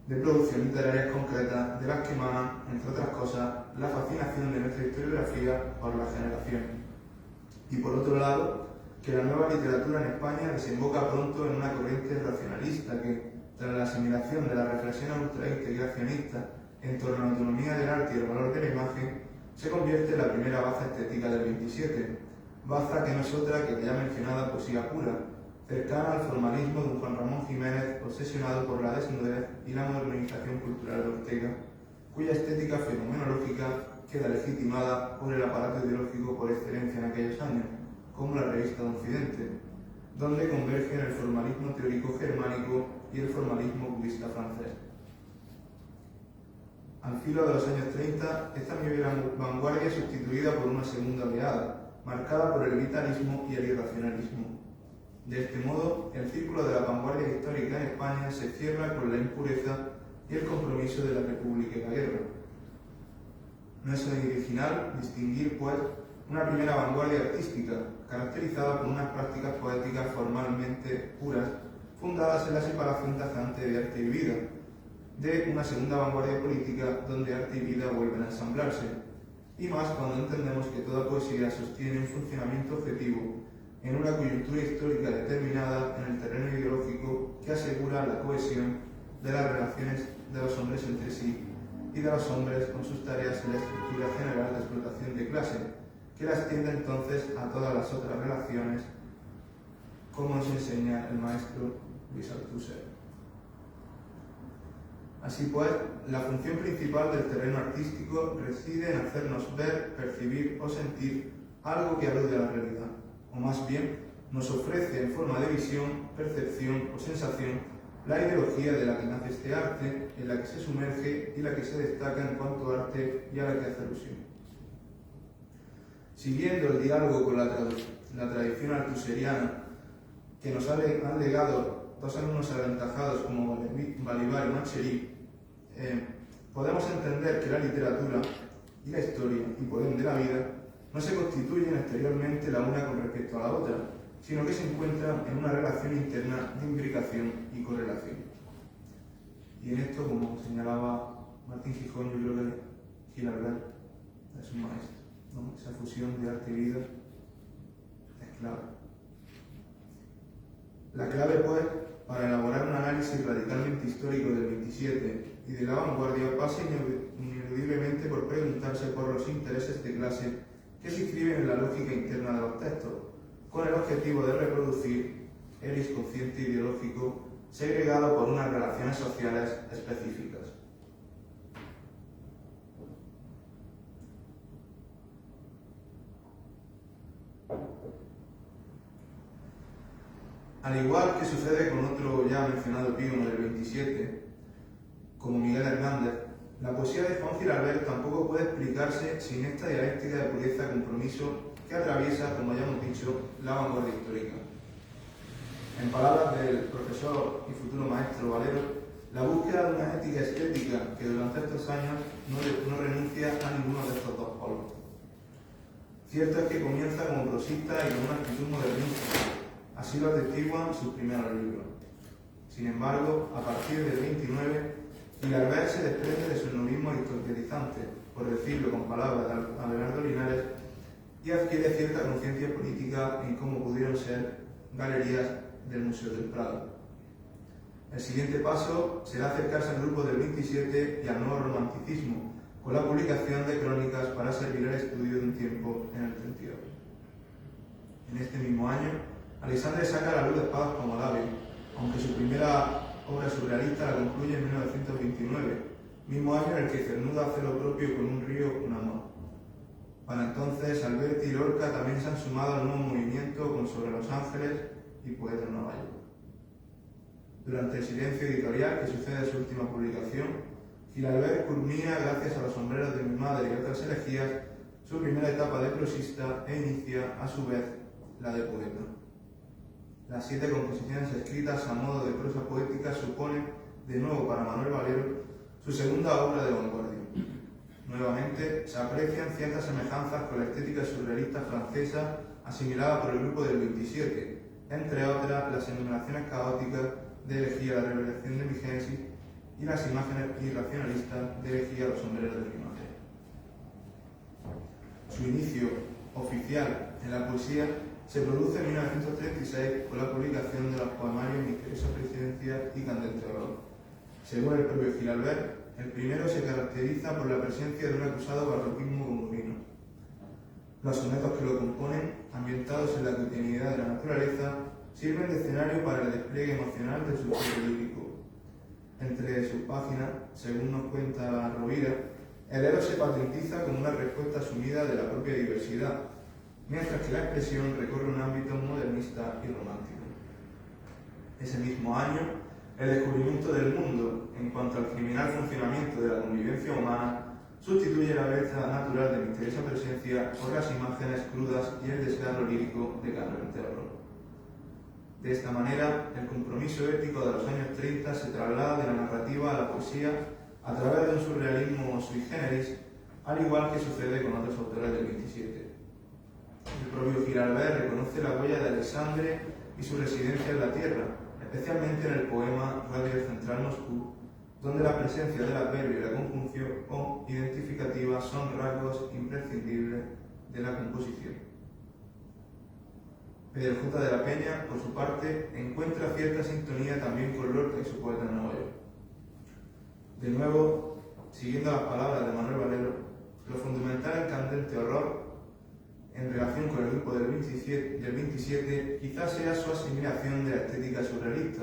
de producción literaria concreta de las que emana, entre otras cosas, la fascinación de nuestra historiografía por la generación. Y por otro lado, que la nueva literatura en España desemboca pronto en una corriente racionalista que, tras la asimilación de la reflexión ultraintegracionista en torno a la autonomía del arte y el valor de la imagen, se convierte en la primera baza estética del 27, baza que no es otra que la ya mencionada poesía pura, cercana al formalismo de un Juan Ramón Jiménez obsesionado por la desnudez y la modernización cultural de Ortega, cuya estética fenomenológica queda legitimada por el aparato ideológico por excelencia en aquellos años, como la revista de Occidente, donde convergen el formalismo teórico germánico y el formalismo cubista francés. Al filo de los años 30, esta primera vanguardia es sustituida por una segunda oleada, marcada por el vitalismo y el irracionalismo. De este modo, el círculo de la vanguardia histórica en España se cierra con la impureza y el compromiso de la República y la guerra. No es original distinguir, pues, una primera vanguardia artística, caracterizada por unas prácticas poéticas formalmente puras, fundadas en la separación tajante de arte y vida, de una segunda vanguardia política donde arte y vida vuelven a ensamblarse, y más cuando entendemos que toda poesía sostiene un funcionamiento objetivo en una coyuntura histórica determinada en el terreno ideológico que asegura la cohesión de las relaciones de los hombres entre sí y de los hombres con sus tareas en la estructura general de explotación de clase, que la extiende entonces a todas las otras relaciones, como nos enseña el maestro Luis Althusser. Así pues, la función principal del terreno artístico reside en hacernos ver, percibir o sentir algo que alude a la realidad, o más bien nos ofrece en forma de visión, percepción o sensación la ideología de la que nace este arte, en la que se sumerge y la que se destaca en cuanto a arte y a la que hace alusión. Siguiendo el diálogo con la tradición althusseriana que nos han legado dos alumnos aventajados como Balibar y Manchery, podemos entender que la literatura y la historia, y por ende la vida, no se constituyen exteriormente la una con respecto a la otra, sino que se encuentran en una relación interna de imbricación y correlación. Y en esto, como señalaba Martín Gijón, yo creo que Gilabert es un maestro, ¿no? Esa fusión de arte y vida es clave. La clave, pues, para elaborar un análisis radicalmente histórico del 27 y de la vanguardia pasa ineludiblemente por preguntarse por los intereses de clase que se inscriben en la lógica interna de los textos, con el objetivo de reproducir el inconsciente ideológico segregado por unas relaciones sociales específicas. Al igual que sucede con otro ya mencionado epígono del 27, como Miguel Hernández, la poesía de Juan Gilabert tampoco puede explicarse sin esta dialéctica de pureza y compromiso que atraviesa, como ya hemos dicho, la vanguardia histórica. En palabras del profesor y futuro maestro Valero, la búsqueda de una ética estética que durante estos años no renuncia a ninguno de estos dos polos. Cierto es que comienza como prosista y con una actitud modernista. Así lo atestiguan sus primeros libros. Sin embargo, a partir del 29, Gilabert se desprende de su etnomismo aristotelizante, por decirlo con palabras de Abelardo Linares, y adquiere cierta conciencia política en cómo pudieron ser galerías del Museo del Prado. El siguiente paso será acercarse al grupo del 27 y al nuevo romanticismo, con la publicación de crónicas para servir al estudio de un tiempo en el 32. En este mismo año, Alexandre saca a la luz Espadas como David, aunque su primera obra surrealista la concluye en 1929, mismo año en el que Cernuda hace lo propio con Un río, un amor. Para entonces, Alberti y Lorca también se han sumado al nuevo movimiento con Sobre los Ángeles y Poeta en Nueva York. Durante el silencio editorial que sucede a su última publicación, Gil-Albert culmina, gracias a Los sombreros de mi madre y otras elegías, su primera etapa de prosista e inicia, a su vez, la de poeta. Las 7 composiciones escritas a modo de prosa poética suponen, de nuevo para Manuel Valero, su segunda obra de vanguardia. Nuevamente, se aprecian ciertas semejanzas con la estética surrealista francesa asimilada por el grupo del 27, entre otras las enumeraciones caóticas de Elegía la revelación de mi Génesis y las imágenes irracionalistas de Elegía los sombreros de mi madre. Su inicio oficial en la poesía se produce en 1936 con la publicación de los poemarios Misteriosa Presidencia y Candente Olor. Según el propio Gil-Albert, el primero se caracteriza por la presencia de un acusado barroquismo gomorrino. Los sonetos que lo componen, ambientados en la cotidianidad de la naturaleza, sirven de escenario para el despliegue emocional de su propio lírico. Entre sus páginas, según nos cuenta Rovira, el héroe se patentiza como una respuesta asumida de la propia diversidad, mientras que la expresión recorre un ámbito modernista y romántico. Ese mismo año, el descubrimiento del mundo en cuanto al criminal funcionamiento de la convivencia humana sustituye la belleza natural de Misteriosa Presencia por las imágenes crudas y el desgarro lírico de Candente Olor. De esta manera, el compromiso ético de los años 30 se traslada de la narrativa a la poesía a través de un surrealismo sui generis, al igual que sucede con otros autores del 27. El propio Gil-Albert reconoce la huella de Alexandre y su residencia en la tierra, especialmente en el poema Radio Central Moscú, donde la presencia del adverbio y la conjunción o identificativa son rasgos imprescindibles de la composición. Pedro J. de la Peña, por su parte, encuentra cierta sintonía también con Lorca y su Poeta en Nueva York. De nuevo, siguiendo las palabras de Manuel Valero, lo fundamental en Candente Horror, en relación con el grupo del 27, quizás sea su asimilación de la estética surrealista,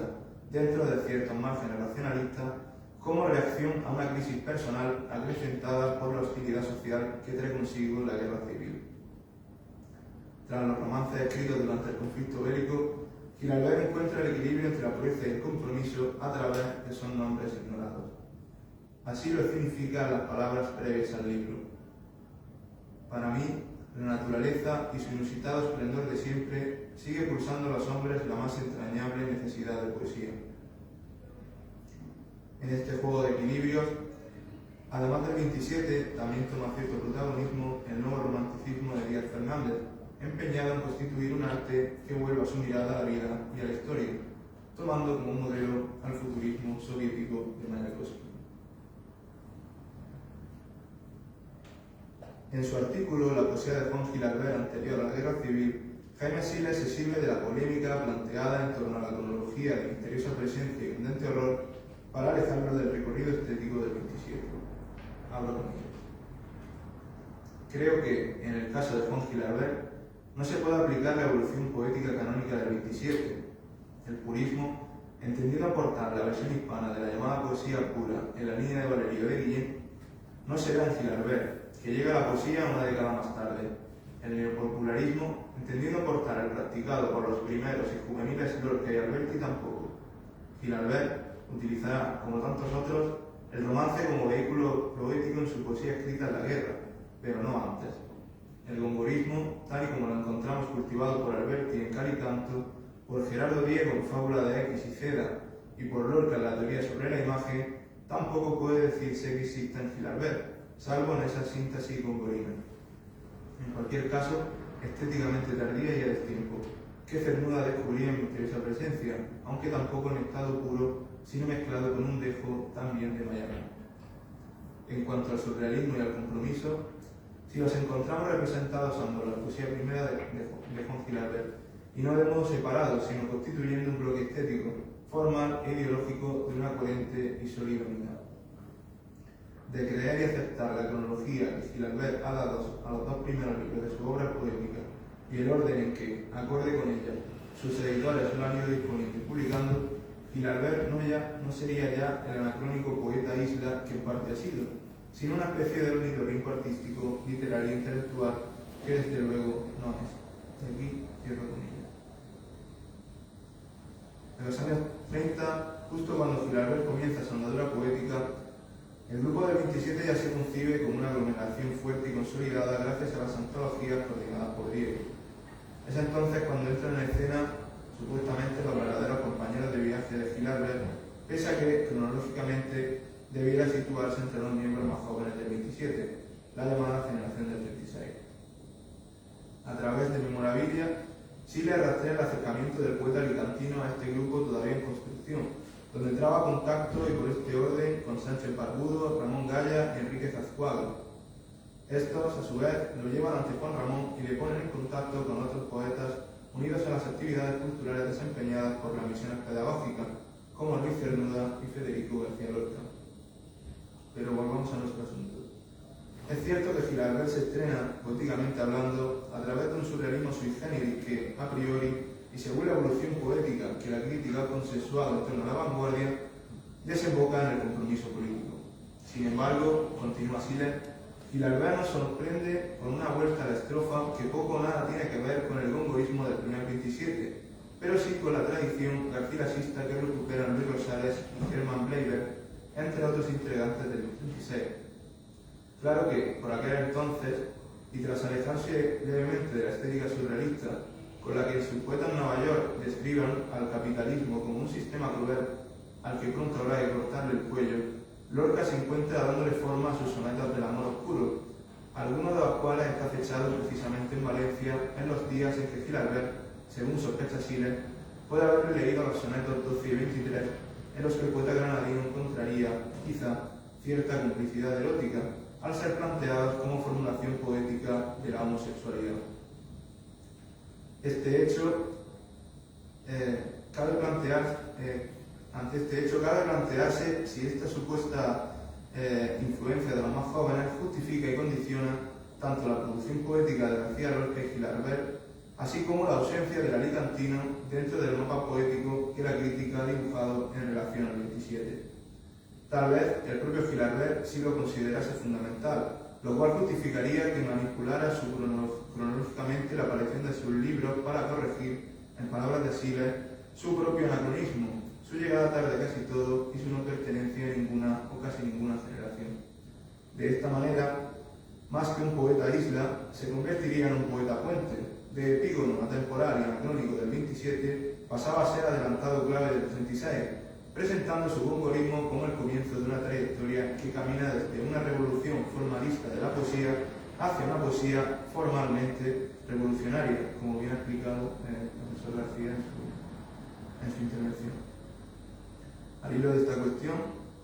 dentro de ciertos márgenes racionalistas, como reacción a una crisis personal acrecentada por la hostilidad social que trae consigo la guerra civil. Tras los romances escritos durante el conflicto bélico, Gil-Albert encuentra el equilibrio entre la pureza y el compromiso a través de esos nombres ignorados. Así lo significan las palabras previas al libro. Para mí, la naturaleza y su inusitado esplendor de siempre sigue pulsando a los hombres la más entrañable necesidad de poesía. En este juego de equilibrios, además del 27, también toma cierto protagonismo el nuevo romanticismo de Díaz Fernández, empeñado en constituir un arte que vuelva su mirada a la vida y a la historia, tomando como modelo al futurismo soviético de Mayakovsky. En su artículo La poesía de Juan Gil-Albert anterior a la guerra civil, Jaime Siles se sirve de la polémica planteada en torno a la cronología de Misteriosa Presencia y Candente Horror para alejarlo del recorrido estético del 27. Abro comillas. Creo que, en el caso de Juan Gil-Albert, no se puede aplicar la evolución poética canónica del 27. El purismo, entendiendo aportar la versión hispana de la llamada poesía pura en la línea de Valerio de Guillén, no será en Gil-Albert, que llega a la poesía una década más tarde. El neopopularismo, entendiendo aportar el practicado por los primeros y juveniles Lorca y Alberti, tampoco. Gil-Albert utilizará, como tantos otros, el romance como vehículo poético en su poesía escrita en la guerra, pero no antes. El gongorismo, tal y como lo encontramos cultivado por Alberti en Cal y Canto, por Gerardo Diego en Fábula de X y Ceda y por Lorca en la teoría sobre la imagen, tampoco puede decirse que exista en Gil-Albert, salvo en esa síntesis gongorina. En cualquier caso, estéticamente tardía y a destiempo, que Cernuda descubría en Misteriosa Presencia, aunque tampoco en estado puro, sino mezclado con un dejo también de Miami. En cuanto al surrealismo y al compromiso, si los encontramos representados ambos la poesía primera de Juan Gil-Albert, y no de modo separado, sino constituyendo un bloque estético, formal e ideológico de una coherente y sólida unidad. De creer y aceptar la cronología que Gil-Albert ha dado a los dos primeros libros de su obra poética y el orden en que, acorde con ella, sus editores lo han ido disponiendo y publicando, Gilabert no sería ya el anacrónico poeta isla que en parte ha sido, sino una especie de ornitorrinco artístico, literario e intelectual que desde luego no es. Y aquí cierro comillas. En los años 30, justo cuando Gilabert comienza su andadura poética, el grupo del 27 ya se concibe como una aglomeración fuerte y consolidada gracias a las antologías coordinadas por Diego. Es entonces cuando entran en escena supuestamente los verdaderos compañeros de viaje de Gilabert, pese a que cronológicamente debiera situarse entre los miembros más jóvenes del 27, la llamada generación del 36. A través de Memorabilia, Sile rastrea el acercamiento del poeta alicantino a este grupo todavía en construcción, donde traba contacto y por este orden con Sánchez Barbudo, Ramón Gaya y Enrique Azcuaga. Estos, a su vez, lo llevan ante Juan Ramón y le ponen en contacto con otros poetas unidos a las actividades culturales desempeñadas por las misiones pedagógicas, como Luis Cernuda y Federico García Lorca. Pero volvamos a nuestro asunto. Es cierto que Gilabert se estrena, poéticamente hablando, a través de un surrealismo sui generis que, a priori, y según la evolución poética que la crítica ha consensuado en torno a la vanguardia, desemboca en el compromiso político. Sin embargo, continúa Sile, Gilabert nos sorprende con una vuelta a la estrofa que poco o nada tiene que ver con el gongoísmo del primer 27, pero sí con la tradición garcilasista que recuperan Luis Rosales y Hermann Bleiber, entre otros integrantes del 26. Claro que, por aquel entonces, y tras alejarse levemente de la estética surrealista, con la que sus poetas en Nueva York describan al capitalismo como un sistema cruel al que pronto habrá que cortarle el cuello, Lorca se encuentra dándole forma a sus sonetas del amor oscuro, algunos de los cuales está fechado precisamente en Valencia en los días en que Gilabert, según sospecha Sile, puede haberle leído los sonetos 12 y 23, en los que el poeta granadino encontraría, quizá, cierta complicidad erótica, al ser planteados como formulación poética de la homosexualidad. Ante este hecho, cabe plantearse si esta supuesta influencia de los más jóvenes justifica y condiciona tanto la producción poética de García Lorca y Gilabert, así como la ausencia del alicantino dentro del mapa poético que la crítica ha dibujado en relación al 27. Tal vez el propio Gilabert sí lo considerase fundamental, lo cual justificaría que manipulara cronológicamente la aparición de sus libros para corregir, en palabras de Sile, su propio anacronismo, su llegada tarde a casi todo y su no pertenencia a ninguna o casi ninguna generación. De esta manera, más que un poeta isla, se convertiría en un poeta puente, de epígono atemporal y anacrónico del 27, pasaba a ser adelantado clave del 36, presentando su gongorismo como el comienzo de una trayectoria que camina desde una revolución formalista de la poesía hacia una poesía formalmente revolucionaria, como bien ha explicado el profesor García en su intervención. Al hilo de esta cuestión,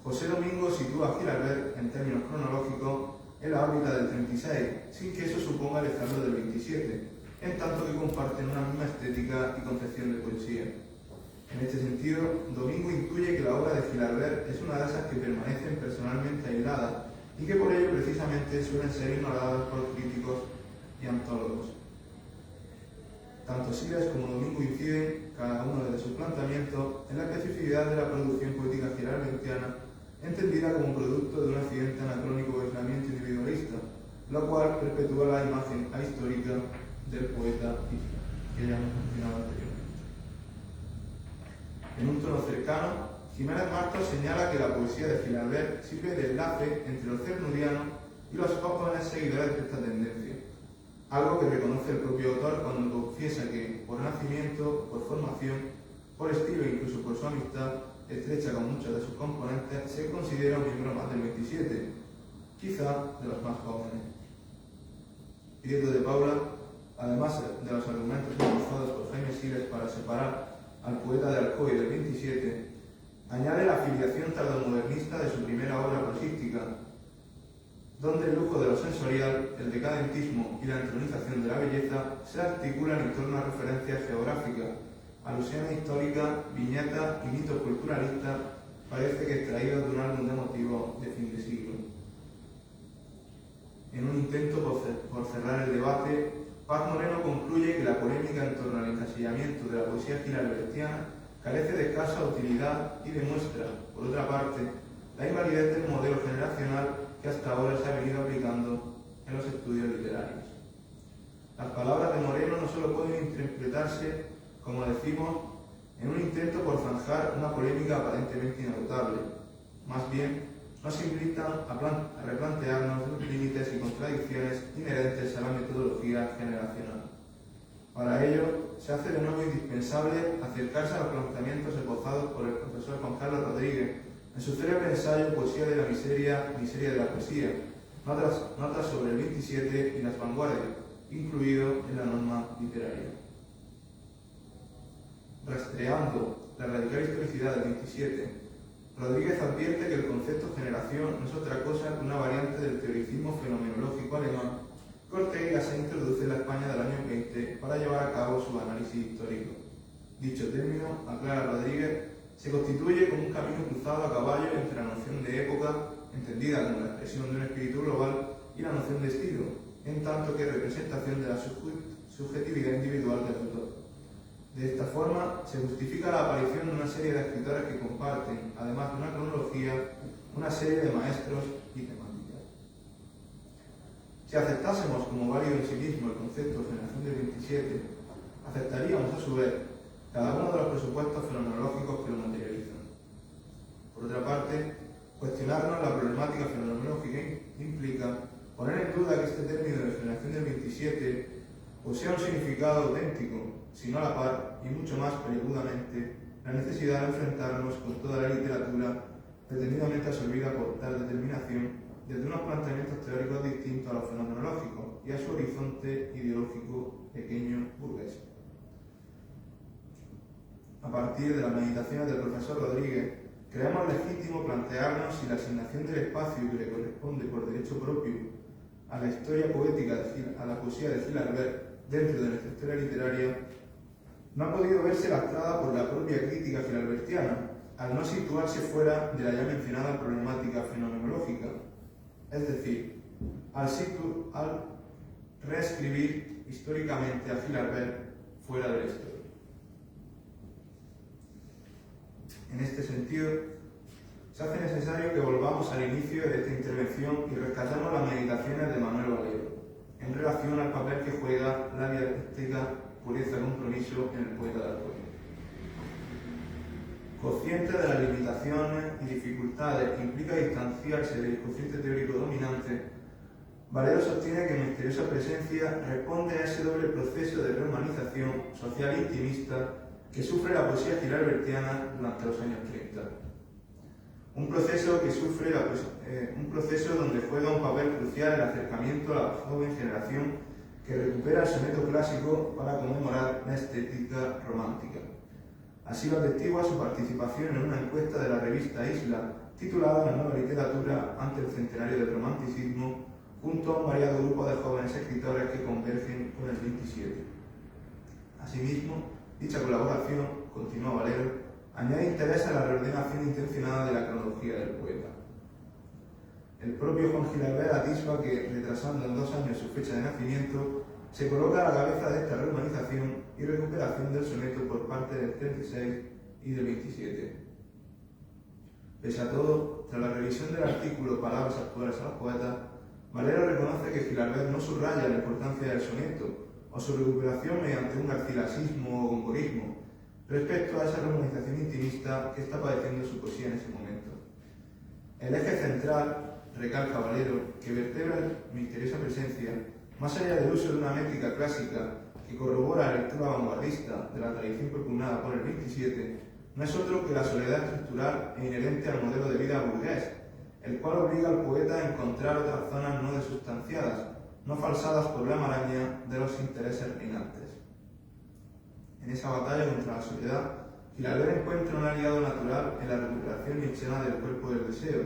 José Domingo sitúa a Gilabert, en términos cronológicos, en la órbita del 36, sin que eso suponga alejarlo del 27, en tanto que comparten una misma estética y concepción de poesía. En este sentido, Domingo intuye que la obra de Gilabert es una de esas que permanecen personalmente aisladas y que por ello precisamente suelen ser ignoradas por críticos y antólogos. Tanto Siles como Domingo inciden, cada uno desde sus planteamientos, en la especificidad de la producción poética gilabertiana, entendida como producto de un accidente anacrónico o aislamiento individualista, lo cual perpetúa la imagen ahistórica del poeta que ya hemos mencionado anteriormente. En un tono cercano, Jiménez Martos señala que la poesía de Gilabert sirve de enlace entre los cernudianos y los jóvenes seguidores de esta tendencia, algo que reconoce el propio autor cuando confiesa que, por nacimiento, por formación, por estilo e incluso por su amistad estrecha con muchos de sus componentes, se considera un miembro más del 27, quizá de los más jóvenes. Prieto de Paula, además de los argumentos utilizados por Jaime Siles para separar al poeta de Alcoy del 27, añade la afiliación tardomodernista de su primera obra prosística, donde el lujo de lo sensorial, el decadentismo y la entronización de la belleza se articulan en torno a referencias geográficas, alusiones históricas, viñetas y mitos culturalistas, parece que extraídos de un álbum de motivos de fin de siglo. En un intento por cerrar el debate, Paz Moreno concluye que la polémica en torno al encasillamiento de la poesía gilabertiana carece de escasa utilidad y demuestra, por otra parte, la invalidez del modelo generacional que hasta ahora se ha venido aplicando en los estudios literarios. Las palabras de Moreno no solo pueden interpretarse, como decimos, en un intento por zanjar una polémica aparentemente inagotable. Más bien, nos invitan a replantearnos los límites y contradicciones inherentes a la metodología generacional. Para ello, se hace de nuevo indispensable acercarse a los planteamientos esbozados por el profesor Juan Carlos Rodríguez en su célebre ensayo Poesía de la miseria, miseria de la poesía, notas sobre el 27 y las vanguardias, incluido en la norma literaria. Rastreando la radical historicidad del 27, Rodríguez advierte que el concepto generación no es otra cosa que una variante del teoricismo fenomenológico alemán que Ortega se introduce en la España del año 20 para llevar a cabo su análisis histórico. Dicho término, aclara Rodríguez, se constituye como un camino cruzado a caballo entre la noción de época, entendida como la expresión de un espíritu global, y la noción de estilo, en tanto que representación de la subjetividad individual del autor. De esta forma, se justifica la aparición de una serie de escritores que comparten, además de una cronología, una serie de maestros y temáticas. Si aceptásemos como válido en sí mismo el concepto de generación del 27, aceptaríamos a su vez cada uno de los presupuestos fenomenológicos que lo materializan. Por otra parte, cuestionarnos la problemática fenomenológica implica poner en duda que este término de generación del 27 posea un significado auténtico, sino a la par, y mucho más pellegudamente, la necesidad de enfrentarnos con toda la literatura pretendidamente absorbida por tal determinación desde unos planteamientos teóricos distintos a los fenomenológicos y a su horizonte ideológico pequeño burgués. A partir de las meditaciones del profesor Rodríguez, creemos legítimo plantearnos si la asignación del espacio que le corresponde por derecho propio a la historia poética, a la poesía de Gil Albert dentro de nuestra historia literaria, no ha podido verse lastrada por la propia crítica gilalbertiana, al no situarse fuera de la ya mencionada problemática fenomenológica, es decir, al reescribir históricamente a Gil Albert fuera de la historia. En este sentido, se hace necesario que volvamos al inicio de esta intervención y rescatemos las meditaciones de Manuel Valero en relación al papel que juega la dialéctica pureza-compromiso en el poeta del pueblo. Consciente de las limitaciones y dificultades que implica distanciarse del inconsciente teórico dominante, Valero sostiene que misteriosa presencia responde a ese doble proceso de rehumanización social e intimista que sufre la poesía gilalbertiana durante los años 30. Un proceso donde juega un papel crucial el acercamiento a la joven generación que recupera el soneto clásico para conmemorar la estética romántica. Así lo atestigua su participación en una encuesta de la revista Isla, titulada La nueva literatura ante el centenario del romanticismo, junto a un variado grupo de jóvenes escritores que convergen con el 27. Asimismo, dicha colaboración, continúa Valero, añade interés a la reordenación intencionada de la cronología del poeta. El propio Juan Gil Albert atisba que, retrasando en 2 años su fecha de nacimiento, se coloca a la cabeza de esta rehumanización y recuperación del soneto por parte del 36 y del 27. Pese a todo, tras la revisión del artículo Palabras actuales a los poetas, Valero reconoce que Gil Albert no subraya la importancia del soneto o su recuperación mediante un garcilasismo o gongorismo respecto a esa rehumanización intimista que está padeciendo su poesía en ese momento. El eje central, recalca Valero, que vertebra la misteriosa presencia, más allá del uso de una métrica clásica que corrobora la lectura vanguardista de la tradición propugnada por el 27, no es otro que la soledad estructural e inherente al modelo de vida burgués, el cual obliga al poeta a encontrar otras zonas no desustanciadas, no falsadas por la maraña de los intereses reinantes. En esa batalla contra la soledad, Gil Albert encuentra un aliado natural en la recuperación nietzscheana del cuerpo del deseo,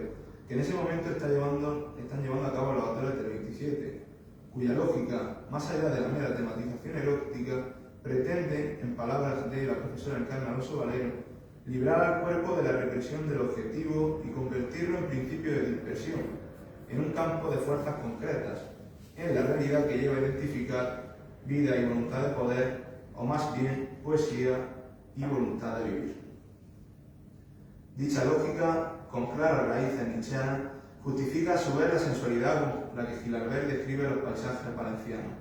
que en ese momento están llevando a cabo los autores del 27, cuya lógica, más allá de la mera tematización erótica, pretende, en palabras de la profesora Encarna Alonso Valero, librar al cuerpo de la represión del objetivo y convertirlo en principio de dispersión, en un campo de fuerzas concretas, en la realidad que lleva a identificar vida y voluntad de poder, o más bien poesía y voluntad de vivir. Dicha lógica, con claras raíces nietzscheanas, justifica a su vez la sensualidad con la que Gilabert describe los paisajes valencianos.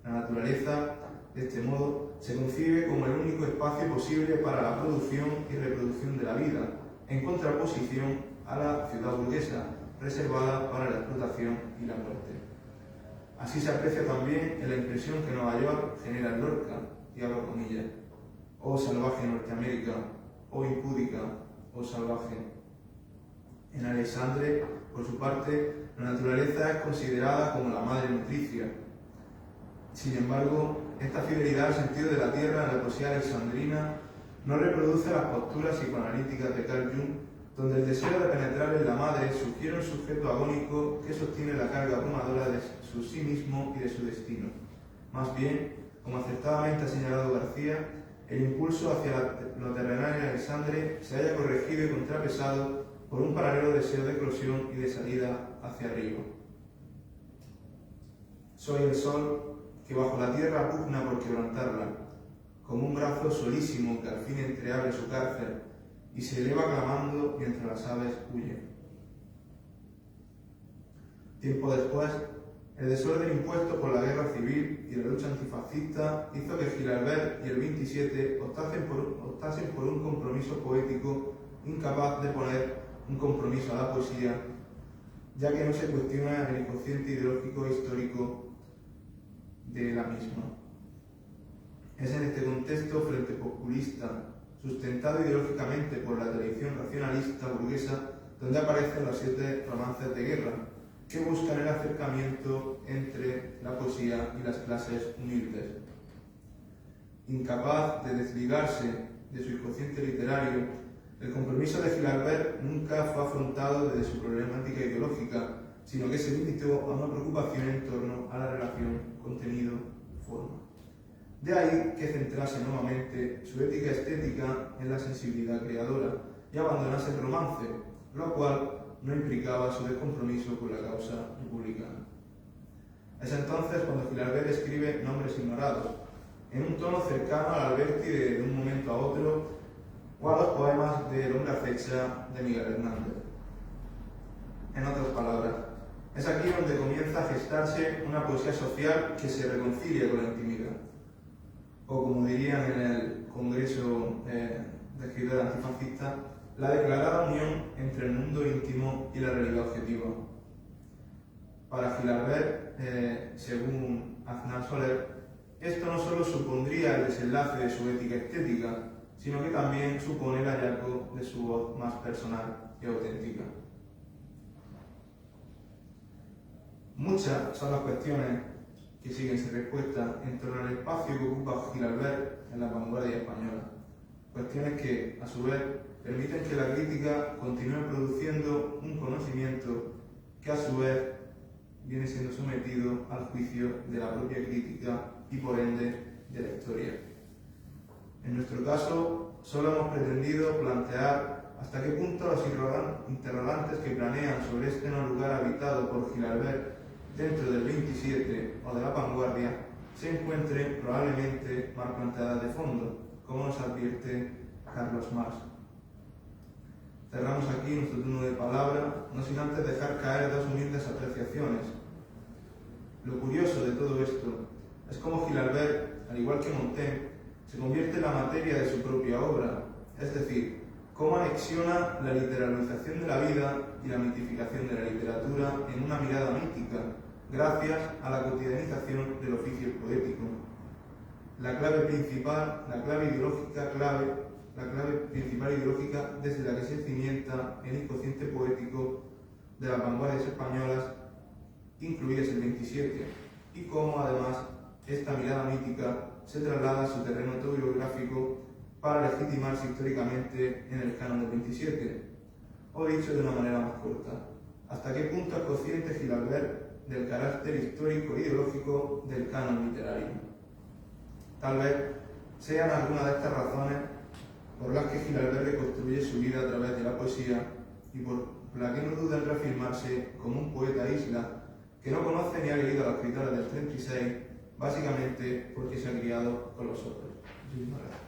La naturaleza, de este modo, se concibe como el único espacio posible para la producción y reproducción de la vida, en contraposición a la ciudad burguesa, reservada para la explotación y la muerte. Así se aprecia también en la impresión que Nueva York genera en Lorca, y abro comillas, o salvaje Norteamérica, o impúdica, o salvaje. En Alexandre, por su parte, la naturaleza es considerada como la madre nutricia. Sin embargo, esta fidelidad al sentido de la tierra en la poesía alexandrina no reproduce las posturas psicoanalíticas de Carl Jung, donde el deseo de penetrar en la madre sugiere un sujeto agónico que sostiene la carga abrumadora de su sí mismo y de su destino. Más bien, como acertadamente ha señalado García, el impulso hacia lo terrenal en Alexandre se haya corregido y contrapesado por un paralelo deseo de eclosión y de salida hacia arriba. Soy el sol que bajo la tierra pugna por quebrantarla, como un brazo solísimo que al fin entreabre su cárcel y se eleva clamando mientras las aves huyen. Tiempo después, el desorden impuesto por la guerra civil y la lucha antifascista hizo que Gilabert y el 27 optasen por un compromiso poético incapaz de poner un compromiso a la poesía, ya que no se cuestiona el inconsciente ideológico e histórico de la misma. Es en este contexto frente populista, sustentado ideológicamente por la tradición racionalista burguesa, donde aparecen los 7 romances de guerra, que buscan el acercamiento entre la poesía y las clases humildes. Incapaz de desligarse de su inconsciente literario, el compromiso de Gilabert nunca fue afrontado desde su problemática ideológica, sino que se limitó a una preocupación en torno a la relación contenido-forma. De ahí que centrase nuevamente su ética estética en la sensibilidad creadora y abandonase el romance, lo cual no implicaba su descompromiso con la causa republicana. Es entonces cuando Gilabert escribe Nombres ignorados, en un tono cercano al Alberti de un momento a otro, o a los poemas de El hombre acecha de Miguel Hernández. En otras palabras, es aquí donde comienza a gestarse una poesía social que se reconcilia con la intimidad, o como dirían en el Congreso de Escritores Antifascistas, la declarada unión entre el mundo íntimo y la realidad objetiva. Para Gilabert, según Aznar Soler, esto no solo supondría el desenlace de su ética estética, sino que también supone el hallazgo de su voz más personal y auténtica. Muchas son las cuestiones que siguen sin respuesta en torno al espacio que ocupa Gilabert en la vanguardia española. Cuestiones que, a su vez, permiten que la crítica continúe produciendo un conocimiento que, a su vez, viene siendo sometido al juicio de la propia crítica y, por ende, de la historia. En nuestro caso, solo hemos pretendido plantear hasta qué punto los interrogantes que planean sobre este no lugar habitado por Gilabert dentro del 27 o de la vanguardia se encuentren probablemente más planteadas de fondo, como nos advierte Carlos Marx. Cerramos aquí nuestro turno de palabra, no sin antes dejar caer 2 humildes apreciaciones. Lo curioso de todo esto es cómo Gilabert, al igual que Montaigne, se convierte en la materia de su propia obra, es decir, cómo anexiona la literalización de la vida y la mitificación de la literatura en una mirada mítica, gracias a la cotidianización del oficio poético. La clave principal ideológica desde la que se cimienta el inconsciente poético de las vanguardias españolas, incluidas el 27, y cómo además esta mirada mítica se traslada a su terreno autobiográfico para legitimarse históricamente en el canon del 27, o dicho de una manera más corta, ¿hasta qué punto es consciente Gilabert del carácter histórico e ideológico del canon literario? Tal vez sean algunas de estas razones por las que Gilabert reconstruye su vida a través de la poesía y por la que no duda en reafirmarse como un poeta isla que no conoce ni ha leído a los escritores del 36, básicamente porque se ha criado con los otros. Muchísimas gracias.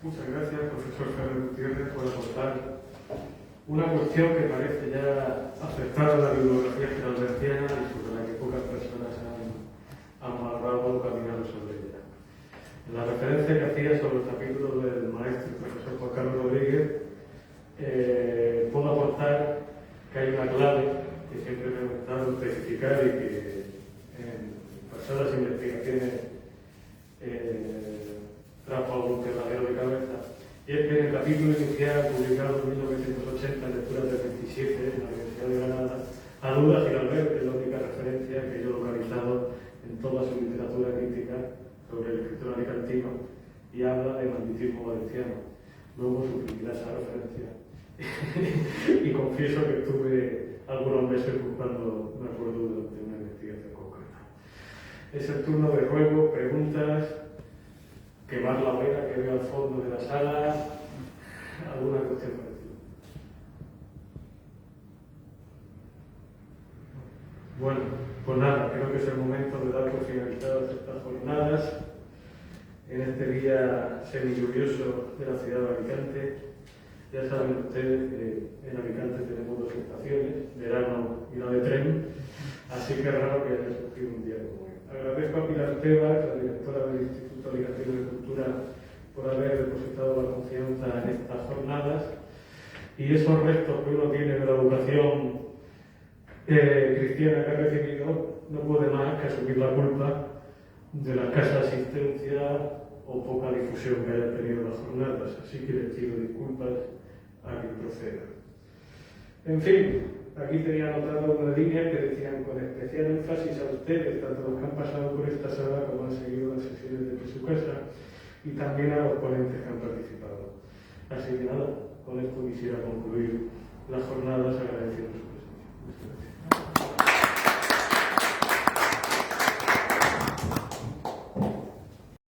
Muchas gracias, profesor Ferrer Gutiérrez, por aportar una cuestión que parece ya aceptada en la bibliografía geralbertiana y sobre la que pocas personas han valorado o caminado sobre ella. En la referencia que hacía sobre el capítulo del maestro y profesor Juan Carlos Rodríguez, puedo aportar que hay una clave que siempre me ha gustado especificar y que en pasadas investigaciones trajo algún quebradero de cabeza, y es que en el capítulo inicial publicado en 1980 en lecturas del 27 en la Universidad de Granada, aluda a Giralbert, que es la única referencia que yo he localizado en toda su literatura crítica sobre el escritor alicantino, y habla de banditismo valenciano. Luego suprimirá esa referencia. Y confieso que estuve algunos meses buscando, me acuerdo, de una investigación concreta. Es el turno de juego, preguntas, quemar la hoguera que veo al fondo de la sala, alguna cuestión parecida. Bueno, pues nada, creo que es el momento de dar por finalizadas estas jornadas en este día semi-lluvioso de la ciudad de Alicante. Ya saben ustedes que en Alicante tenemos dos estaciones, verano y la de tren, así que es raro que haya surgido un día como hoy. Agradezco a Pilar Tebas, la directora del Instituto Alicantino de Cultura, por haber depositado la confianza en estas jornadas, y esos restos que uno tiene de la educación cristiana que ha recibido no puede más que asumir la culpa de la escasa asistencia o poca difusión que hayan tenido las jornadas, así que les pido disculpas a quien proceda. En fin, aquí tenía anotado unas líneas que decían: con especial énfasis a ustedes, tanto los que han pasado por esta sala como han seguido las sesiones desde su casa, y también a los ponentes que han participado. Así que nada, con esto quisiera concluir las jornadas agradeciendo su presencia. Muchas gracias.